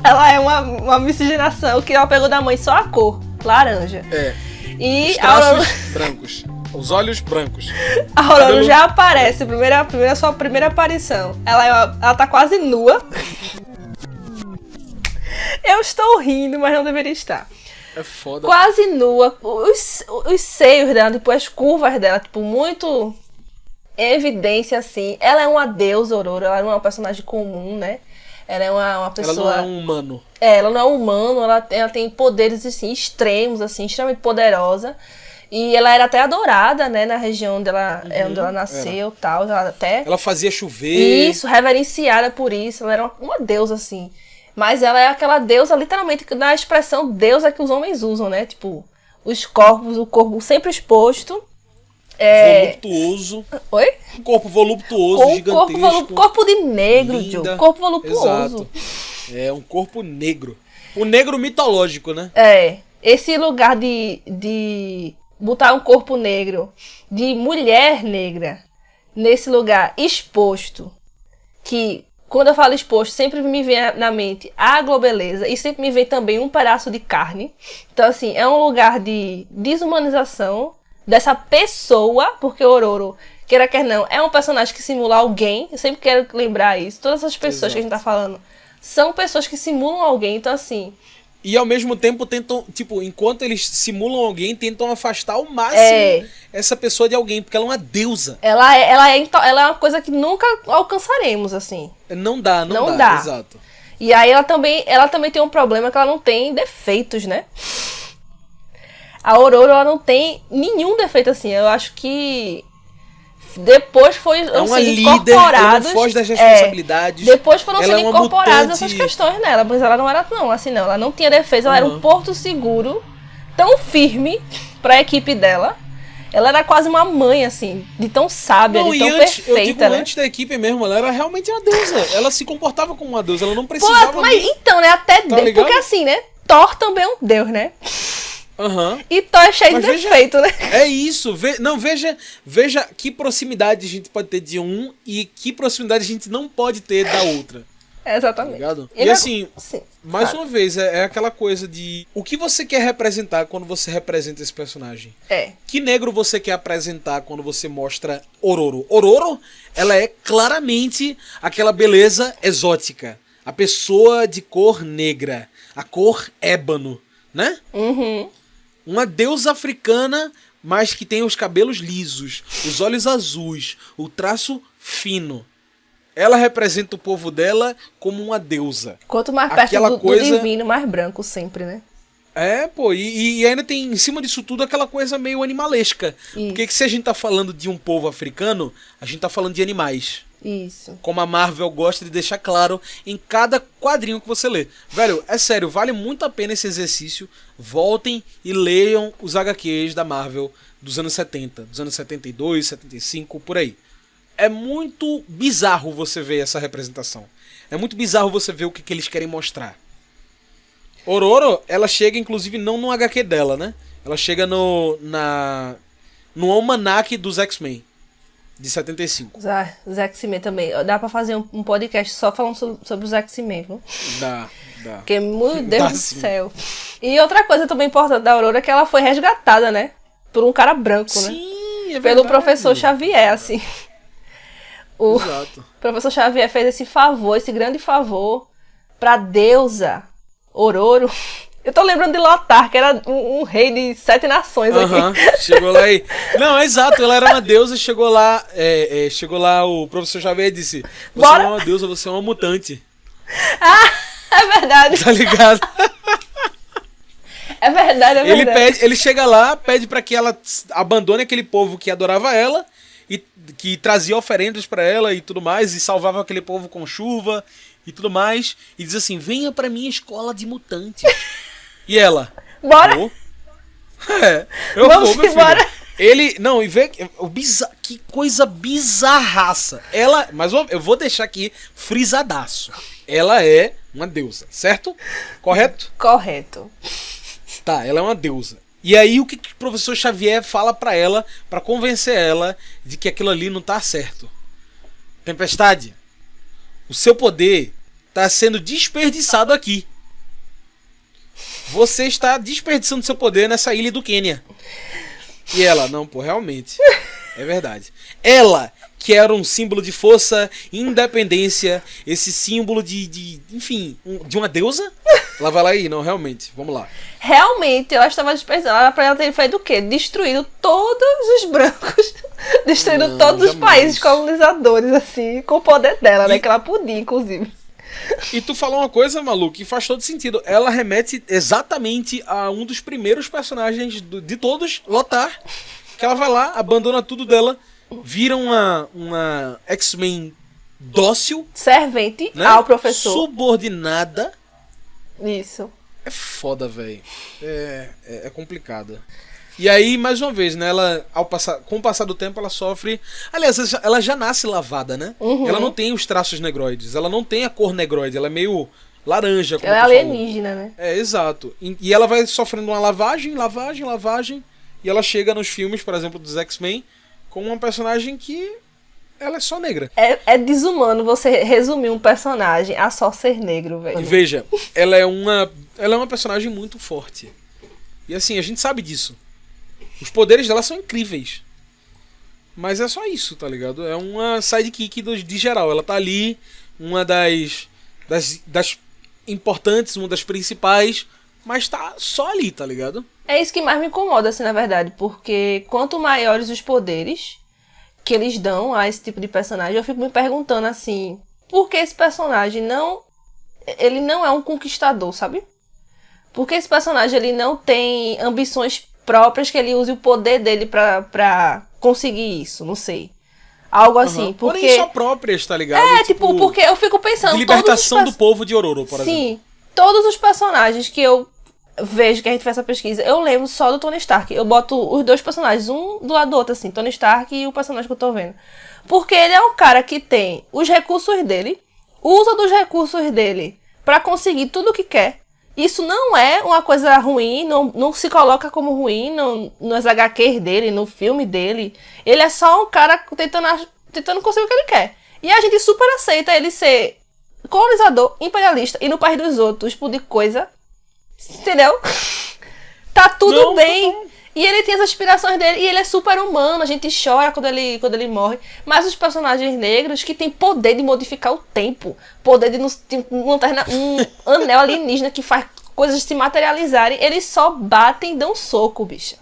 ela é uma miscigenação que ela pegou da mãe só a cor, laranja. E Os a Ororo, traços brancos. Os olhos brancos. a Ororo Cabelo- já aparece, sua primeira aparição. Ela tá quase nua. Eu estou rindo, mas não deveria estar. É foda. Quase nua. Os seios dela, tipo, as curvas dela, tipo, muito em evidência, assim. Ela é uma deusa, Ororo. Ela não é uma personagem comum, né? Ela é uma pessoa... Ela não é um humano. Ela não é humano, ela tem poderes, assim, extremos, assim, extremamente poderosa. E ela era até adorada, né, na região onde ela nasceu e tal. Ela fazia chover. Isso, reverenciada por isso. Ela era uma deusa, assim. Mas ela é aquela deusa, literalmente, na expressão deusa que os homens usam, né? Tipo, o corpo sempre exposto. Voluptuoso. Oi? Um corpo voluptuoso, gigantesco. Corpo de negro, linda. Joe. Corpo voluptuoso. Exato. É um corpo negro. O negro mitológico, né? Esse lugar de botar um corpo negro, de mulher negra, nesse lugar exposto, que... Quando eu falo exposto, sempre me vem na mente a globeleza e sempre me vem também um pedaço de carne. Então, assim, é um lugar de desumanização dessa pessoa, porque Ororo, queira quer não, é um personagem que simula alguém. Eu sempre quero lembrar isso. Todas essas pessoas que a gente tá falando são pessoas que simulam alguém. Então, assim... E ao mesmo tempo tentam, tipo, enquanto eles simulam alguém, tentam afastar ao máximo essa pessoa de alguém, porque ela é uma deusa. Ela é uma coisa que nunca alcançaremos, assim. Não dá. Exato. E aí ela também tem um problema que ela não tem defeitos, né? A Ororo, ela não tem nenhum defeito, assim. Eu acho que depois foram uma sendo líder, ela não foge das responsabilidades. Depois foram Ela sendo é uma incorporadas mutante. essas questões nela, mas ela não era assim, não. Ela não tinha defesa, ela era um porto seguro, tão firme pra equipe dela. Ela era quase uma mãe, assim, de tão sábia, de tão perfeita, eu digo né? antes da equipe mesmo, ela era realmente uma deusa. Ela se comportava como uma deusa, ela não precisava... Pô, mas então, né? Até Deus, ligado? porque assim, né? Thor também é um deus, né? Aham. E Thor é cheio Mas de veja- defeito, né? É isso. Veja que proximidade a gente pode ter de um e que proximidade a gente não pode ter da outra. Exatamente. Ligado? Ele E é- assim, sim, mais claro. uma vez, é aquela coisa de... O que você quer representar quando você representa esse personagem? Que negro você quer apresentar quando você mostra Ororo? Ororo, ela é claramente aquela beleza exótica. A pessoa de cor negra. A cor ébano, né? Uhum. Uma deusa africana mas que tem os cabelos lisos, os olhos azuis, o traço fino. Ela representa o povo dela como uma deusa. Quanto mais perto Aquela do coisa... divino, mais branco sempre, né? Pô, e ainda tem em cima disso tudo aquela coisa meio animalesca. Isso. Porque que se a gente tá falando de um povo africano, a gente tá falando de animais. Isso. Como a Marvel gosta de deixar claro em cada quadrinho que você lê. Velho, é sério, vale muito a pena esse exercício. Voltem e leiam os HQs da Marvel dos anos 70, dos anos 72, 75, por aí. É muito bizarro você ver essa representação. É muito bizarro você ver o que eles querem mostrar. Ororo, ela chega inclusive não no HQ dela, né? Ela chega no Almanac dos X-Men, de 75. Os X-Men também. Dá pra fazer um podcast só falando sobre os X-Men, viu? Dá. Porque, meu Deus Dá, do sim. céu. E outra coisa também importante da Aurora é que ela foi resgatada, né? Por um cara branco, né? Sim, é Pelo verdade. professor Xavier, assim. O Exato. professor Xavier fez esse favor, esse grande favor pra deusa Ororo. Eu tô lembrando de Lothar, que era um rei de 7 nações aqui. Chegou lá e... Não, é exato, ela era uma deusa, chegou lá o professor Xavier e disse: você Bora. não é uma deusa, você é uma mutante. É verdade. Tá ligado? É verdade, é verdade. Ele chega lá, pede pra que ela abandone aquele povo que adorava ela e que trazia oferendas pra ela e tudo mais, e salvava aquele povo com chuva e tudo mais, e diz assim: venha pra minha escola de mutantes. E ela: Bora. vou. Eu Vamos vou, meu embora. filho. Ele, não, e vê que coisa bizarraça. Ela, mas eu vou deixar aqui frisadaço. Ela é uma deusa, certo? Correto? Correto. Tá, ela é uma deusa. E aí o que o professor Xavier fala pra ela, pra convencer ela de que aquilo ali não tá certo? Tempestade, o seu poder tá sendo desperdiçado aqui. Você está desperdiçando seu poder nessa ilha do Quênia. E ela: não, pô, realmente. É verdade. Ela, que era um símbolo de força e independência, esse símbolo enfim, de uma deusa, ela vai lá e: não, realmente, vamos lá. Realmente, eu estava desperdiçando. Era pra ela ter feito o quê? Destruído todos os brancos. Destruído Não, todos os jamais. países colonizadores, assim, com o poder dela, né? Que ela podia, inclusive. E tu falou uma coisa, Malu, que faz todo sentido. Ela remete exatamente a um dos primeiros personagens de todos, Lothar. Que ela vai lá, abandona tudo dela, vira uma X-Men dócil, Servente né? ao professor. Subordinada. Isso. É foda, velho. É complicado. E aí, mais uma vez, né? Ela, com o passar do tempo, ela sofre... Aliás, ela já nasce lavada, né? Uhum. Ela não tem os traços negroides. Ela não tem a cor negroide. Ela é meio laranja, como Ela é tu falou. alienígena, né? Exato. E ela vai sofrendo uma lavagem. E ela chega nos filmes, por exemplo, dos X-Men, como uma personagem que... ela é só negra. É desumano você resumir um personagem a só ser negro, E velho. veja, ela é uma personagem muito forte. E assim, a gente sabe disso. Os poderes dela são incríveis. Mas é só isso, tá ligado? É uma sidekick de geral. Ela tá ali, uma das importantes, uma das principais, mas tá só ali, tá ligado? É isso que mais me incomoda, assim, na verdade. Porque quanto maiores os poderes que eles dão a esse tipo de personagem, eu fico me perguntando, assim, por que esse personagem ele não é um conquistador, sabe? Porque esse personagem, ele não tem ambições próprias que ele use o poder dele pra conseguir isso, não sei. Algo assim, porque... Porém só próprias, tá ligado? tipo, porque eu fico pensando... de libertação do povo de Ororo, por exemplo. Sim, todos os personagens que eu vejo, que a gente faz essa pesquisa, eu lembro só do Tony Stark. Eu boto os dois personagens, um do lado do outro, assim, Tony Stark e o personagem que eu tô vendo. Porque ele é um cara que tem os recursos dele, usa dos recursos dele pra conseguir tudo o que quer. Isso não é uma coisa ruim, não se coloca como ruim nos HQs dele, no filme dele. Ele é só um cara tentando conseguir o que ele quer. E a gente super aceita ele ser colonizador, imperialista e no país dos outros, explodir coisa. Entendeu? Tá tudo bem. E ele tem as aspirações dele e ele é super humano, a gente chora quando ele morre. Mas os personagens negros que têm poder de modificar o tempo, poder de um anel alienígena que faz coisas se materializarem, eles só batem e dão soco, bicha.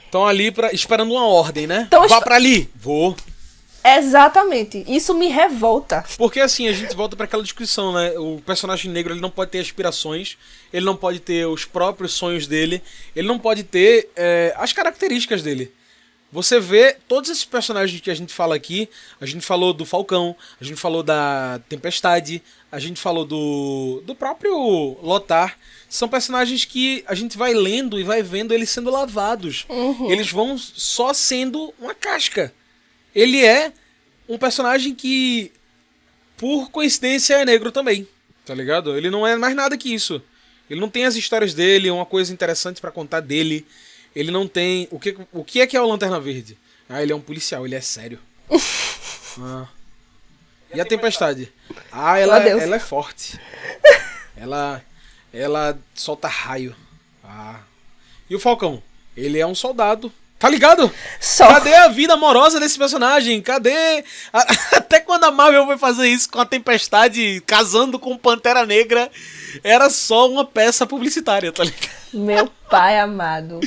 Estão ali esperando uma ordem, né? Tão Vá pra ali. Vou. Exatamente. Isso me revolta. Porque assim, a gente volta pra aquela discussão, né? O personagem negro, ele não pode ter aspirações, ele não pode ter os próprios sonhos dele, ele não pode ter as características dele. Você vê todos esses personagens que a gente fala aqui, a gente falou do Falcão, a gente falou da Tempestade, a gente falou do próprio Lothar. São personagens que a gente vai lendo e vai vendo eles sendo lavados. Eles vão só sendo uma casca. Ele é um personagem que, por coincidência, é negro também, tá ligado? Ele não é mais nada que isso. Ele não tem as histórias dele, uma coisa interessante pra contar dele. Ele não tem... O que é o Lanterna Verde? Ah, ele é um policial, ele é sério. E a Tempestade? Ah, ela é forte. Ela solta raio. E o Falcão? Ele é um soldado. Tá ligado? Cadê a vida amorosa desse personagem? Cadê? Até quando a Marvel foi fazer isso com a Tempestade casando com Pantera Negra, era só uma peça publicitária, tá ligado? Meu pai amado.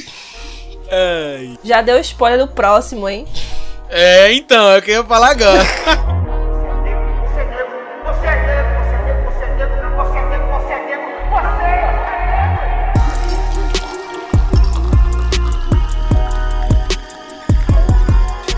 Ai. Já deu spoiler do próximo, hein? Então, é o que eu ia falar agora. Você é negro, você é negro, você é negro, você é negro, você é negro, você é negro, você é negro.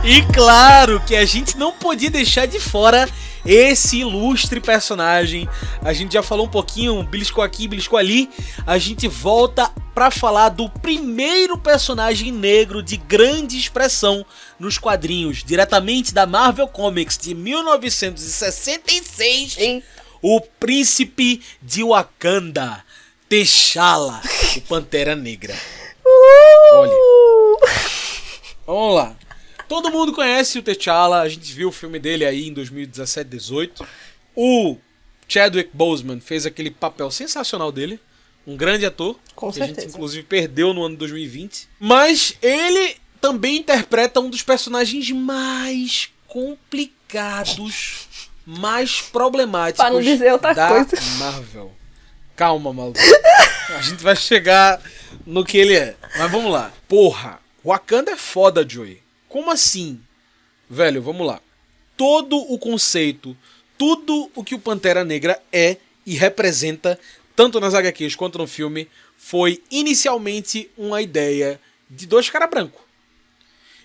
E claro que a gente não podia deixar de fora esse ilustre personagem. A gente já falou um pouquinho, beliscou aqui, beliscou ali. A gente volta pra falar do primeiro personagem negro de grande expressão nos quadrinhos, diretamente da Marvel Comics de 1966, o Príncipe de Wakanda, T'Challa, o Pantera Negra. Olha, vamos lá. Todo mundo conhece o T'Challa, a gente viu o filme dele aí em 2017, 18. O Chadwick Boseman fez aquele papel sensacional dele, um grande ator, Com que certeza. a gente inclusive perdeu no ano de 2020. Mas ele também interpreta um dos personagens mais complicados, mais problemáticos Pra não dizer outra da coisa. Marvel. Calma, maluco. A gente vai chegar no que ele é. Mas vamos lá. Porra, Wakanda é foda, Joey. Como assim? Velho, vamos lá. Todo o conceito, tudo o que o Pantera Negra é e representa, tanto nas HQs quanto no filme, foi inicialmente uma ideia de dois caras brancos.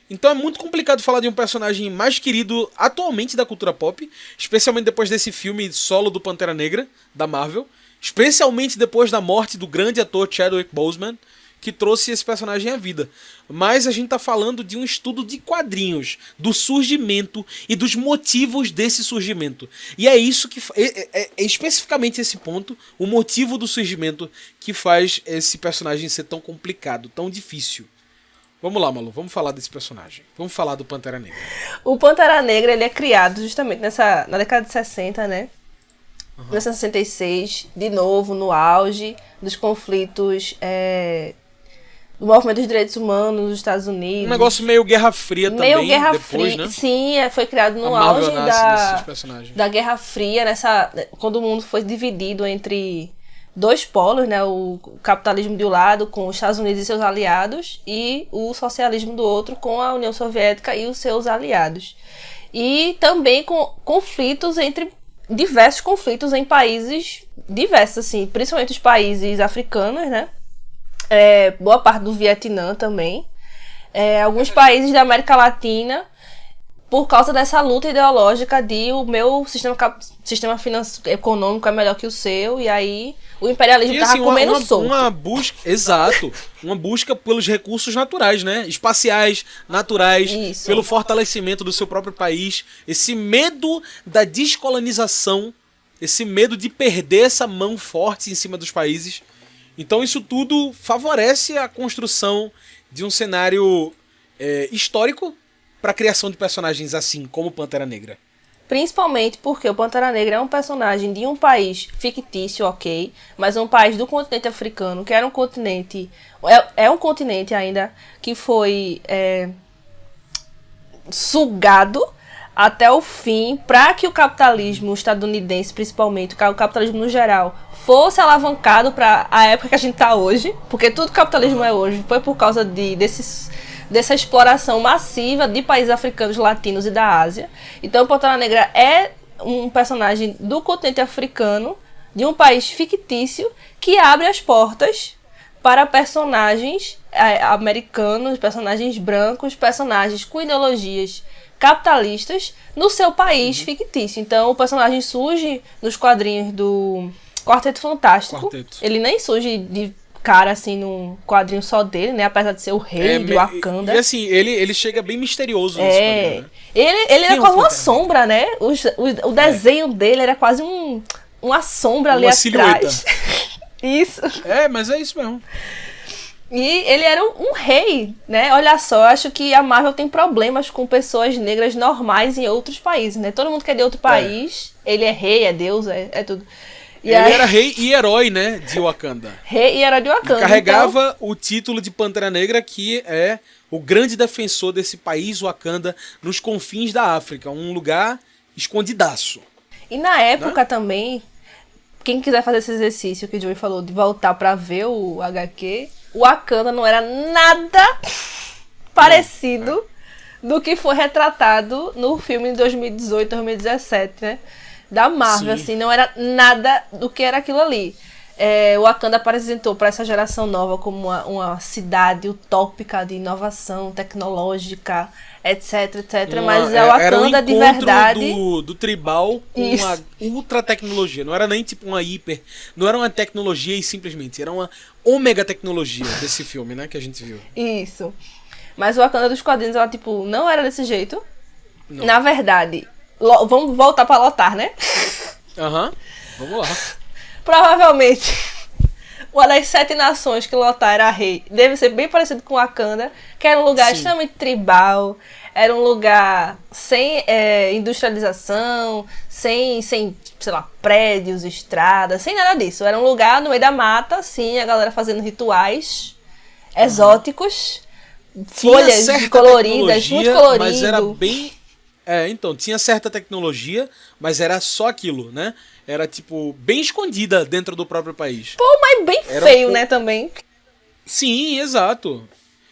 Então é muito complicado falar de um personagem mais querido atualmente da cultura pop, especialmente depois desse filme solo do Pantera Negra, da Marvel, especialmente depois da morte do grande ator Chadwick Boseman, que trouxe esse personagem à vida. Mas a gente tá falando de um estudo de quadrinhos, do surgimento e dos motivos desse surgimento. E é isso que... É especificamente esse ponto, o motivo do surgimento, que faz esse personagem ser tão complicado, tão difícil. Vamos lá, Malu, vamos falar desse personagem. Vamos falar do Pantera Negra. O Pantera Negra, ele é criado justamente na década de 60, né? 1966, de novo, no auge dos conflitos do movimento dos direitos humanos nos Estados Unidos. Um negócio meio Guerra Fria também, meio Guerra depois, Fria, né? Sim, foi criado no A Marvel auge nasce desses personagens. da Guerra Fria, quando o mundo foi dividido entre dois polos, né? O capitalismo de um lado, com os Estados Unidos e seus aliados, e o socialismo do outro, com a União Soviética e os seus aliados. E também com diversos conflitos em países diversos, assim, principalmente os países africanos, né? Boa parte do Vietnã também. Alguns países da América Latina, por causa dessa luta ideológica de o meu sistema econômico é melhor que o seu, e aí o imperialismo estava comendo solto. Uma busca pelos recursos naturais, né? Espaciais, naturais, Isso. pelo fortalecimento do seu próprio país. Esse medo da descolonização, esse medo de perder essa mão forte em cima dos países. Então isso tudo favorece a construção de um cenário histórico para a criação de personagens assim, como Pantera Negra. Principalmente porque o Pantera Negra é um personagem de um país fictício, ok, mas um país do continente africano, que era um continente... É um continente ainda que foi sugado até o fim, para que o capitalismo estadunidense, principalmente, o capitalismo no geral, fosse alavancado para a época que a gente está hoje, porque tudo que o capitalismo é hoje foi por causa dessa exploração massiva de países africanos, latinos e da Ásia. Então, o Pantera Negra é um personagem do continente africano, de um país fictício, que abre as portas para personagens americanos, personagens brancos, personagens com ideologias capitalistas no seu país fictício. Então, o personagem surge nos quadrinhos do Quarteto Fantástico. Ele nem surge de cara, assim, num quadrinho só dele, né? Apesar de ser o rei de Wakanda. E assim, ele chega bem misterioso nesse quadrinho, né? Ele era quase uma sombra, né? O desenho dele era quase uma sombra ali atrás. Silhueta. Isso. Mas é isso mesmo. E ele era um rei, né? Olha só, eu acho que a Marvel tem problemas com pessoas negras normais em outros países, né? Todo mundo que é de outro país, ele é rei, é deus, é tudo. Ele era rei e herói, né, de Wakanda. Rei e herói de Wakanda. E carregava o título de Pantera Negra, que é o grande defensor desse país, Wakanda, nos confins da África. Um lugar escondidaço. E na época também, quem quiser fazer esse exercício que o Joey falou, de voltar pra ver o HQ, o Wakanda não era nada parecido do que foi retratado no filme de 2018, 2017, né? Da Marvel, assim, não era nada do que era aquilo ali. O Wakanda apresentou para essa geração nova como uma cidade utópica de inovação tecnológica, etc, etc. Mas é o Wakanda de verdade. Do tribal com uma ultra tecnologia. Não era nem tipo uma hiper. Não era uma tecnologia e simplesmente. Era uma ômega tecnologia desse filme, né? Que a gente viu. Isso. Mas o Wakanda dos quadrinhos, ela, tipo, não era desse jeito. Não. Na verdade, vamos voltar pra Lothar, né? Vamos lá. Provavelmente, uma das 7 nações que Lothar era rei deve ser bem parecido com Wakanda, que era um lugar extremamente tribal, era um lugar sem industrialização, sem, sei lá, prédios, estradas, sem nada disso. Era um lugar no meio da mata, assim, a galera fazendo rituais exóticos, folhas coloridas, muito colorido. Mas era bem... então, tinha certa tecnologia, mas era só aquilo, né? Era, tipo, bem escondida dentro do próprio país. Pô, mas bem feio, né, também. Sim, exato.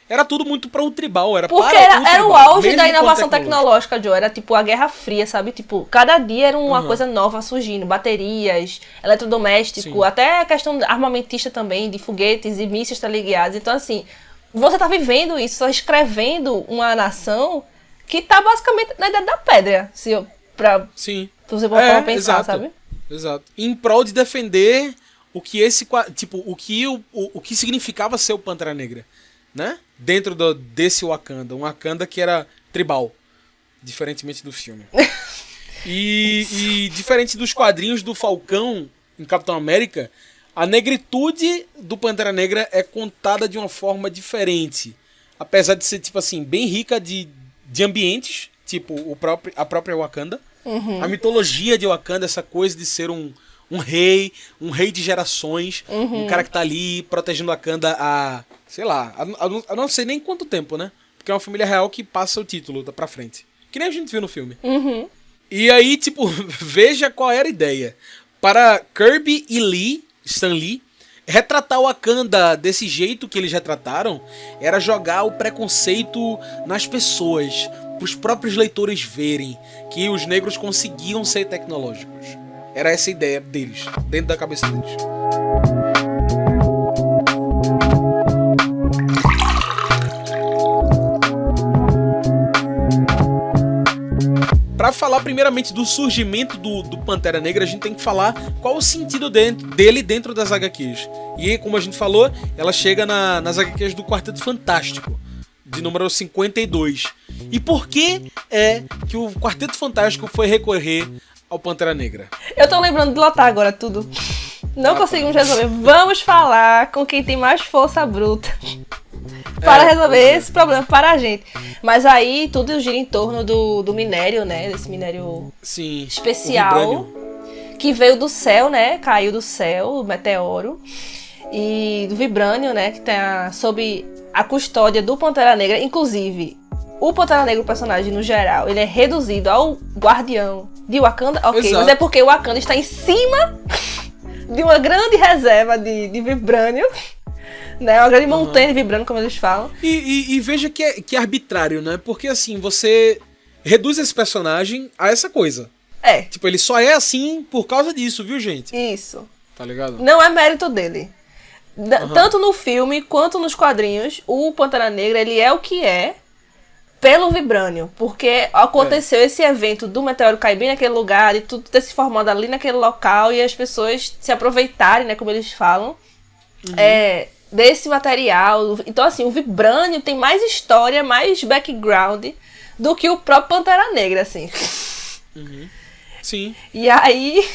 Era tudo muito para o tribal, era porque para era o auge da inovação tecnológica, Joe. Era, tipo, a Guerra Fria, sabe? Tipo, cada dia era uma coisa nova surgindo. Baterias, eletrodoméstico, até a questão armamentista também, de foguetes e mísseis teleguiados. Então, assim, você tá vivendo isso, tá escrevendo uma nação que tá basicamente na Idade da Pedra, se você for pra pensar, sabe? Exato. Em prol de defender o que o que significava ser o Pantera Negra, né? Dentro desse Wakanda, um Wakanda que era tribal, diferentemente do filme. E diferente dos quadrinhos do Falcão em Capitão América, a negritude do Pantera Negra é contada de uma forma diferente, apesar de ser, tipo assim, bem rica de ambientes, tipo a própria Wakanda. A mitologia de Wakanda, essa coisa de ser um rei de gerações, um cara que tá ali protegendo Wakanda há, sei lá, há não sei nem quanto tempo, né? Porque é uma família real que passa o título pra frente. Que nem a gente viu no filme. E aí, tipo, veja qual era a ideia. Para Kirby e Stan Lee, retratar o Wakanda desse jeito que eles retrataram era jogar o preconceito nas pessoas, para os próprios leitores verem que os negros conseguiam ser tecnológicos. Era essa a ideia deles, dentro da cabeça deles. Para falar primeiramente do surgimento do Pantera Negra, a gente tem que falar qual o sentido dele dentro das HQs. E como a gente falou, ela chega nas HQs do Quarteto Fantástico, de número 52. E por que que o Quarteto Fantástico foi recorrer ao Pantera Negra? Eu tô lembrando de Lothar agora, tudo. Não conseguimos resolver. Vamos falar com quem tem mais força bruta para resolver esse problema para a gente. Mas aí tudo gira em torno do minério, né? Desse minério especial que veio do céu, né? Caiu do céu, o meteoro. E do vibrânio, né? Que tá sob a custódia do Pantera Negra. Inclusive, o Pantera Negra, o personagem no geral, ele é reduzido ao guardião de Wakanda, ok, Exato. mas é porque o Wakanda está em cima de uma grande reserva de vibrânio, né? Uma grande montanha de vibrânio, como eles falam. E veja que é arbitrário, né? Porque assim, você reduz esse personagem a essa coisa. É, Tipo, ele só é assim por causa disso, viu, gente? isso. Tá ligado? Não é mérito dele. Tanto no filme quanto nos quadrinhos, o Pantera Negra, ele é o que é pelo vibrânio. Porque aconteceu esse evento do meteoro cair bem naquele lugar, de tudo ter se formado ali naquele local e as pessoas se aproveitarem, né, como eles falam, desse material. Então, assim, o vibrânio tem mais história, mais background do que o próprio Pantera Negra, assim. Sim. E aí,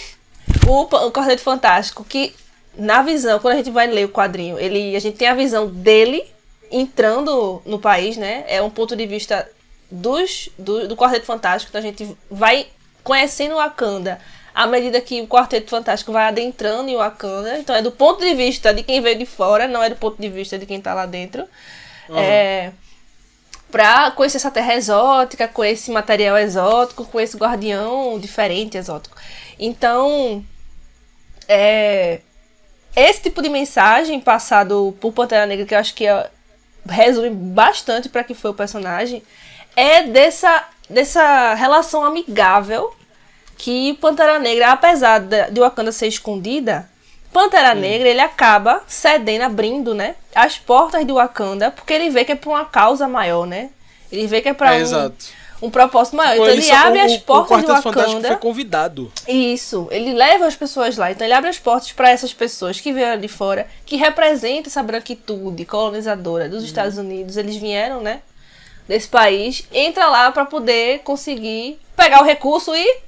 o Quarteto Fantástico, que na visão, quando a gente vai ler o quadrinho, a gente tem a visão dele entrando no país, né? É um ponto de vista do Quarteto Fantástico, então a gente vai conhecendo o Wakanda à medida que o Quarteto Fantástico vai adentrando em Wakanda. Então é do ponto de vista de quem veio de fora, não é do ponto de vista de quem tá lá dentro. Pra conhecer essa terra exótica, com esse material exótico, com esse guardião diferente, exótico. Então, esse tipo de mensagem passado por Pantera Negra, que eu acho que resume bastante para que foi o personagem, é dessa relação amigável que Pantera Negra, apesar de Wakanda ser escondida, Pantera Negra, ele acaba cedendo, abrindo, né, as portas de Wakanda, porque ele vê que é pra uma causa maior, né? Ele vê que é pra um propósito maior. Então ele abre as portas de Wakanda. O Quarteto Fantástico Wakanda. foi convidado. Isso, ele leva as pessoas lá. Então ele abre as portas para essas pessoas que vieram de fora, que representam essa branquitude colonizadora dos Estados Unidos. Eles vieram, né, desse país. Entra lá para poder conseguir pegar o recurso e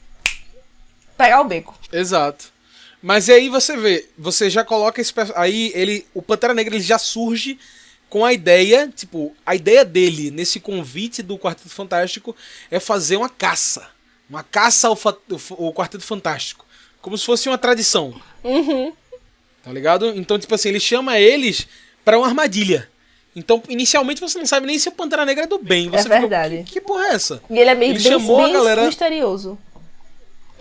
pegar o beco. Exato. Mas aí você vê, você já coloca esse aí o Pantera Negra, ele já surge com a ideia, tipo, a ideia dele nesse convite do Quarteto Fantástico é fazer uma caça ao Quarteto Fantástico, como se fosse uma tradição. Tá ligado? Então, tipo assim, ele chama eles pra uma armadilha. Então, inicialmente você não sabe nem se o Pantera Negra é do bem. Você fica, verdade. Que porra é essa? E ele é meio chamou a galera... misterioso.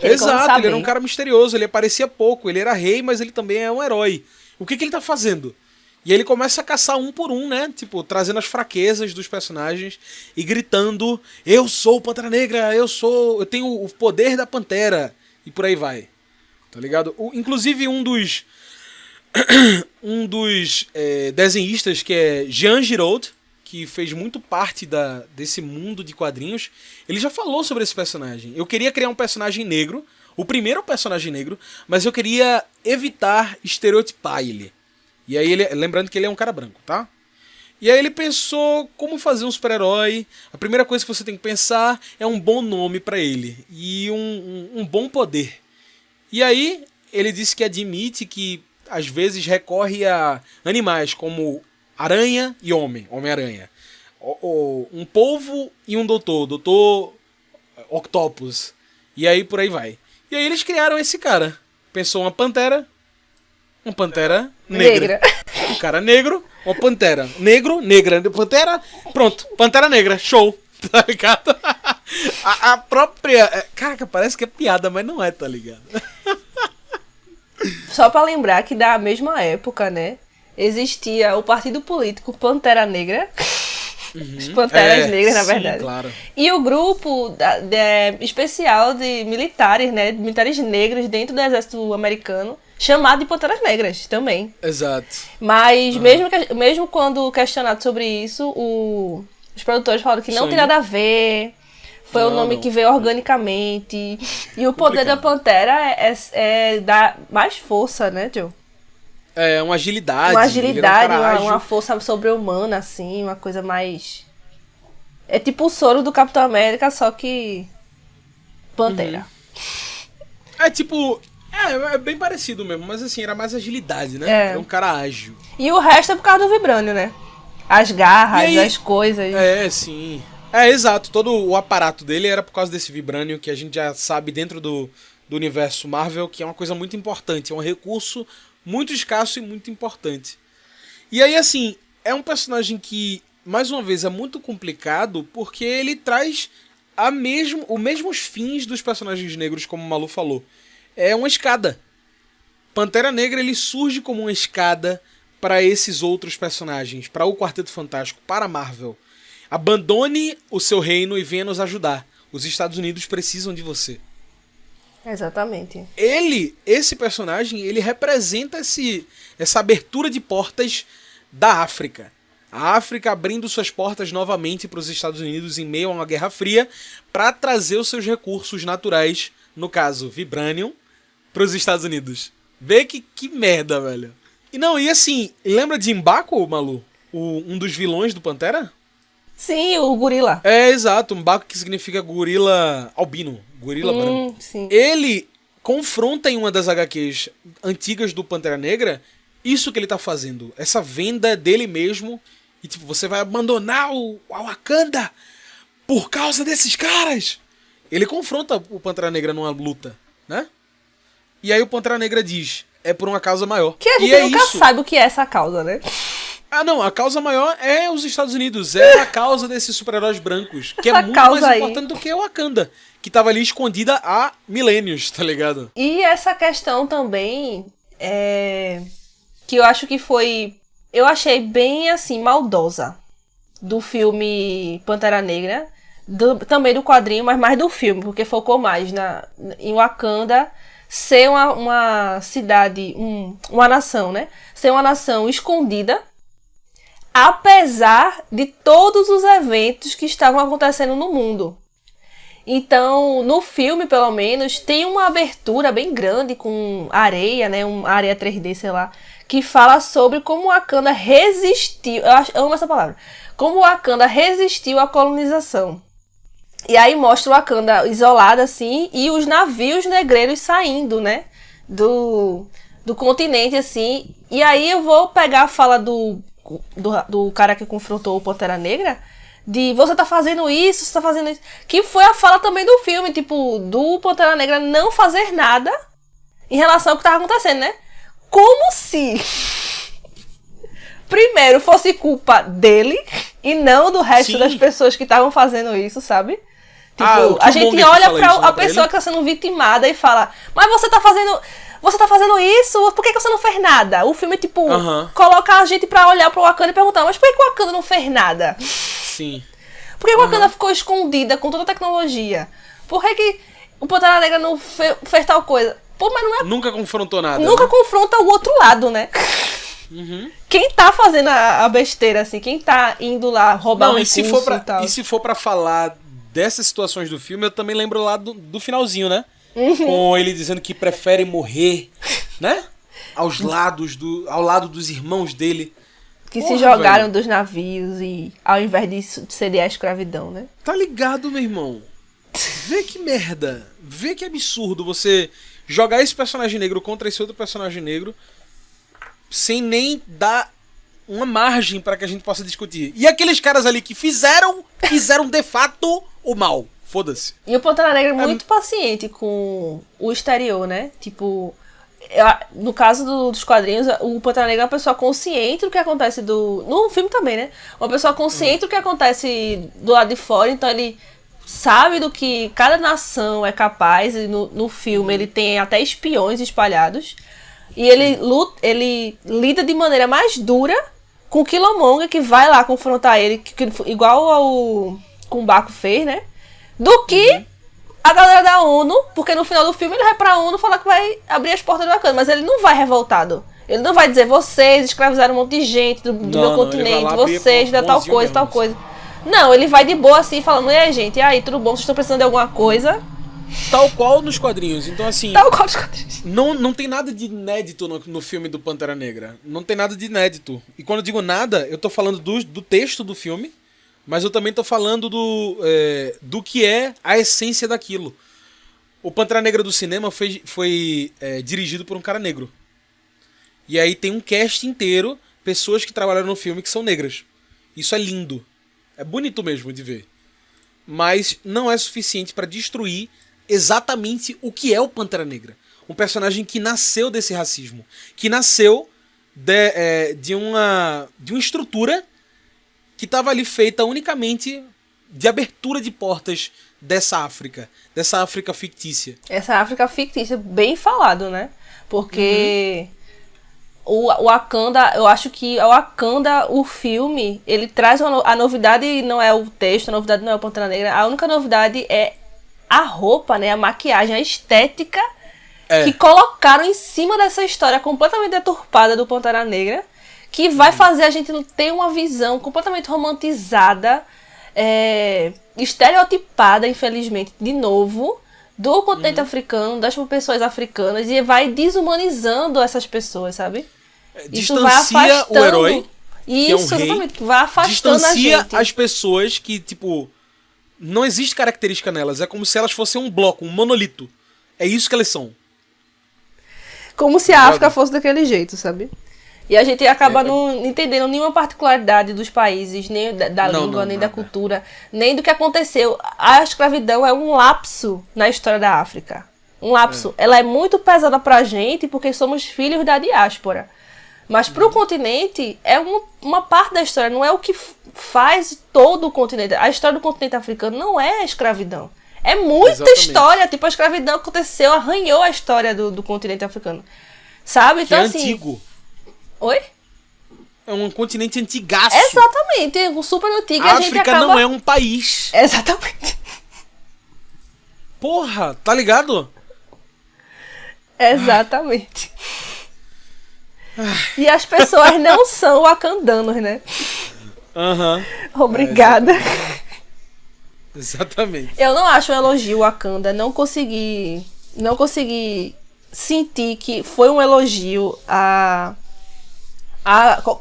Exato, ele era um cara misterioso, ele aparecia pouco, ele era rei, mas ele também é um herói. O que ele tá fazendo? E aí ele começa a caçar um por um, né? Tipo, trazendo as fraquezas dos personagens e gritando: eu sou o Pantera Negra, eu tenho o poder da Pantera. E por aí vai. Tá ligado? Inclusive um dos desenhistas, que é Jean Giraud, que fez muito parte desse mundo de quadrinhos, ele já falou sobre esse personagem. Eu queria criar um personagem negro, o primeiro personagem negro, mas eu queria evitar estereotipar ele. E aí lembrando que ele é um cara branco, tá? E aí ele pensou como fazer um super-herói. A primeira coisa que você tem que pensar é um bom nome pra ele e um bom poder. E aí ele disse que admite que às vezes recorre a animais como aranha e Homem-Aranha. Um polvo e um doutor Octopus. E aí por aí vai. E aí eles criaram esse cara. Pensou uma pantera negra. Um cara negro, uma pantera. Negro, negra, pantera, pronto, Pantera Negra, show. Tá ligado? A própria... Caraca, parece que é piada, mas não é, tá ligado? Só pra lembrar que da mesma época, né, existia o partido político Pantera Negra. Os Panteras Negras, na verdade. Sim, claro. E o grupo especial de militares, né, militares negros dentro do exército americano, chamado de Panteras Negras também. Exato. Mas mesmo quando questionado sobre isso, os produtores falaram que não tem nada a ver. Foi o nome que veio organicamente. E o poder da Pantera é dar mais força, né, Joe? É, uma agilidade. Uma agilidade, uma força sobre-humana, assim, uma coisa mais... É tipo o soro do Capitão América, só que... Pantera. É tipo... É bem parecido mesmo, mas assim, era mais agilidade, né? Era um cara ágil. E o resto é por causa do vibrânio, né? As garras, as coisas. É, sim. É, exato. Todo o aparato dele era por causa desse vibrânio, que a gente já sabe dentro do universo Marvel, que é uma coisa muito importante. É um recurso muito escasso e muito importante. E aí, assim, é um personagem que mais uma vez, é muito complicado porque ele traz os mesmos fins dos personagens negros, como o Malu falou. É uma escada. Pantera Negra ele surge como uma escada para esses outros personagens, para o Quarteto Fantástico, para a Marvel. Abandone o seu reino e venha nos ajudar. Os Estados Unidos precisam de você. Exatamente. Esse personagem, ele representa essa abertura de portas da África. A África abrindo suas portas novamente para os Estados Unidos em meio a uma Guerra Fria para trazer os seus recursos naturais, no caso, Vibranium, para os Estados Unidos. Vê que merda, velho. E assim, lembra de M'Baku, Malu? Um dos vilões do Pantera? Sim, o gorila. É, exato. M'Baku que significa gorila albino. Gorila branco. Sim. Ele confronta em uma das HQs antigas do Pantera Negra isso que ele tá fazendo. Essa venda dele mesmo. E tipo, você vai abandonar a Wakanda por causa desses caras. Ele confronta o Pantera Negra numa luta, né? E aí o Pantera Negra diz, é por uma causa maior. Que a gente nunca sabe o que é essa causa, né? Ah, não, a causa maior é os Estados Unidos, é a causa desses super-heróis brancos, que essa é muito mais importante do que a Wakanda, que tava ali escondida há milênios, tá ligado? E essa questão também, que eu acho que eu achei bem, assim, maldosa, do filme Pantera Negra, também do quadrinho, mas mais do filme, porque focou mais em Wakanda ser uma cidade, uma nação, né? Ser uma nação escondida, apesar de todos os eventos que estavam acontecendo no mundo. Então, no filme, pelo menos, tem uma abertura bem grande com areia, né? Uma areia 3D, sei lá, que fala sobre como Wakanda resistiu. Eu amo essa palavra. Como Wakanda resistiu à colonização. E aí mostra o Wakanda isolado, assim, e os navios negreiros saindo, né? Do continente, assim. E aí eu vou pegar a fala do cara que confrontou o Pantera Negra, de você tá fazendo isso, você tá fazendo isso, que foi a fala também do filme, tipo, do Pantera Negra não fazer nada em relação ao que tava acontecendo, né? Como se primeiro fosse culpa dele e não do resto das pessoas que estavam fazendo isso, sabe? Tipo, a gente olha pra a pessoa que tá sendo vitimada e fala, mas você tá fazendo isso, por que você não fez nada? O filme, tipo, coloca a gente pra olhar pro Wakanda e perguntar, mas por que o Wakanda não fez nada? Sim. Por que o Wakanda ficou escondida com toda a tecnologia? Por que o Pantera Negra não fez tal coisa? Pô, mas não é... Nunca confrontou nada. Nunca confronta o outro lado, né? Quem tá fazendo a besteira, assim, quem tá indo lá roubar um recurso e tal. E se for pra falar dessas situações do filme, eu também lembro lá do finalzinho, né? Com ele dizendo que prefere morrer, né? Ao lado dos irmãos dele. Que se jogaram dos navios e ao invés de ceder à escravidão, né? Tá ligado, meu irmão? Vê que merda. Vê que absurdo você jogar esse personagem negro contra esse outro personagem negro sem nem dar uma margem pra que a gente possa discutir. E aqueles caras ali que fizeram de fato o mal. Foda-se. E o Pantera Negra é muito paciente com o exterior, né? Tipo, no caso dos quadrinhos, o Pantera Negra é uma pessoa consciente do que acontece no filme também, né? Uma pessoa consciente do que acontece do lado de fora, então ele sabe do que cada nação é capaz, e no filme ele tem até espiões espalhados. E ele lida de maneira mais dura com o Killmonger, que vai lá confrontar ele, igual com o M'Baku fez, né? Do que a galera da ONU, porque no final do filme ele vai pra ONU falar que vai abrir as portas do Wakanda, mas ele não vai revoltado. Ele não vai dizer, vocês escravizaram um monte de gente do meu continente, vocês da tal coisa, tal coisa. Não, ele vai de boa assim, falando, e aí, gente, e aí, tudo bom? Vocês estão precisando de alguma coisa? Tal qual nos quadrinhos. Então, assim, tal qual nos quadrinhos. Não tem nada de inédito no filme do Pantera Negra. Não tem nada de inédito. E quando eu digo nada, eu tô falando do texto do filme, mas eu também tô falando do que é a essência daquilo. O Pantera Negra do cinema foi dirigido por um cara negro. E aí tem um cast inteiro, pessoas que trabalharam no filme que são negras. Isso é lindo. É bonito mesmo de ver. Mas não é suficiente pra destruir exatamente o que é o Pantera Negra. Um personagem que nasceu desse racismo. Que nasceu de uma estrutura que estava ali feita unicamente de abertura de portas dessa África fictícia. Essa África fictícia, bem falado, né? Porque o Wakanda, eu acho que o Wakanda, o filme, ele traz a novidade, não é o texto, a novidade não é o Pantera Negra, a única novidade é a roupa, né? A maquiagem, a estética que colocaram em cima dessa história completamente deturpada do Pantera Negra, que vai fazer a gente ter uma visão completamente romantizada, estereotipada, infelizmente, de novo, do continente africano, das pessoas africanas, e vai desumanizando essas pessoas, sabe? Isso vai Distancia afastando o herói, que é um rei, exatamente, vai afastando distancia a gente. as pessoas que, tipo, não existe característica nelas, é como se elas fossem um bloco, um monolito. É isso que elas são. Como se a África fosse daquele jeito, sabe? E a gente acaba não entendendo nenhuma particularidade dos países, nem da língua, nem da cultura, nem do que aconteceu. A escravidão é um lapso na história da África. Um lapso. Ela é muito pesada pra gente porque somos filhos da diáspora. Mas pro continente é uma parte da história, não é o que faz todo o continente. A história do continente africano não é a escravidão. É muita história. Tipo, a escravidão aconteceu, arranhou a história do continente africano. Sabe? Então, que é assim... antigo. Oi? É um continente antigaço. Exatamente, um super antigo. A a gente África acaba... não é um país. Exatamente. Porra, tá ligado? Exatamente. E as pessoas não são wakandanos, né? Aham. Obrigada. Exatamente. Eu não acho um elogio Wakanda. Não consegui sentir que foi um elogio a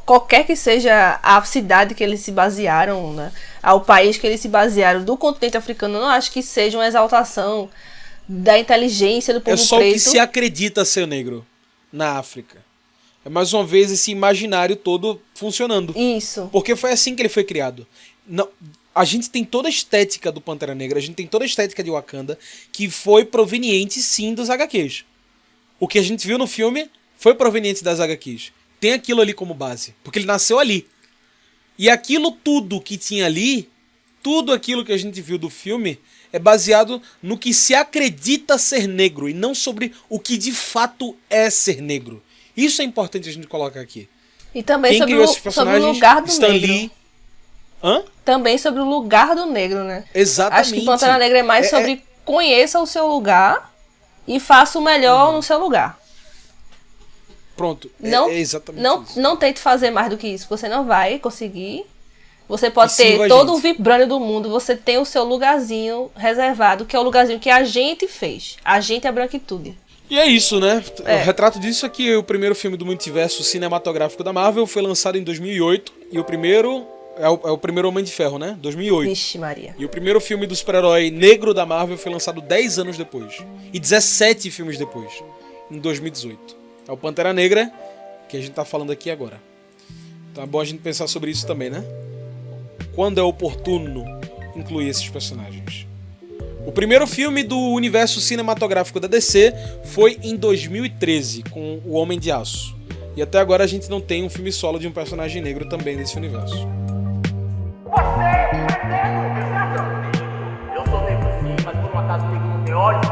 qualquer que seja a cidade que eles se basearam, né? Ao país que eles se basearam do continente africano. Eu não acho que seja uma exaltação da inteligência do povo preto. É só o que se acredita ser negro na África. É mais uma vez esse imaginário todo funcionando. Isso. Porque foi assim que ele foi criado. Não, a gente tem toda a estética do Pantera Negra, a gente tem toda a estética de Wakanda, que foi proveniente sim dos HQs. O que a gente viu no filme foi proveniente das HQs. Tem aquilo ali como base, porque ele nasceu ali. E aquilo tudo que tinha ali, tudo aquilo que a gente viu do filme, é baseado no que se acredita ser negro, e não sobre o que de fato é ser negro. Isso é importante a gente colocar aqui. E também sobre o lugar do negro. Hã? Também sobre o lugar do negro, né? Exatamente. Acho que Pantera Negra é mais sobre conheça o seu lugar e faça o melhor no seu lugar. Pronto, não, exatamente isso. Não tente fazer mais do que isso, você não vai conseguir. Você pode ter todo o vibrânio do mundo, você tem o seu lugarzinho reservado, que é o lugarzinho que a gente fez. A gente é a branquitude. E é isso, né? O retrato disso é que o primeiro filme do multiverso cinematográfico da Marvel foi lançado em 2008, e o primeiro é o primeiro Homem de Ferro, né? 2008. Vixe Maria. E o primeiro filme do super-herói negro da Marvel foi lançado 10 anos depois. E 17 filmes depois, em 2018. É o Pantera Negra, que a gente tá falando aqui agora. Então é bom a gente pensar sobre isso também, né? Quando é oportuno incluir esses personagens. O primeiro filme do universo cinematográfico da DC foi em 2013, com O Homem de Aço. E até agora a gente não tem um filme solo de um personagem negro também nesse universo. Você é negro, exato? Eu sou negro sim, mas por um acaso negro não tem olhos.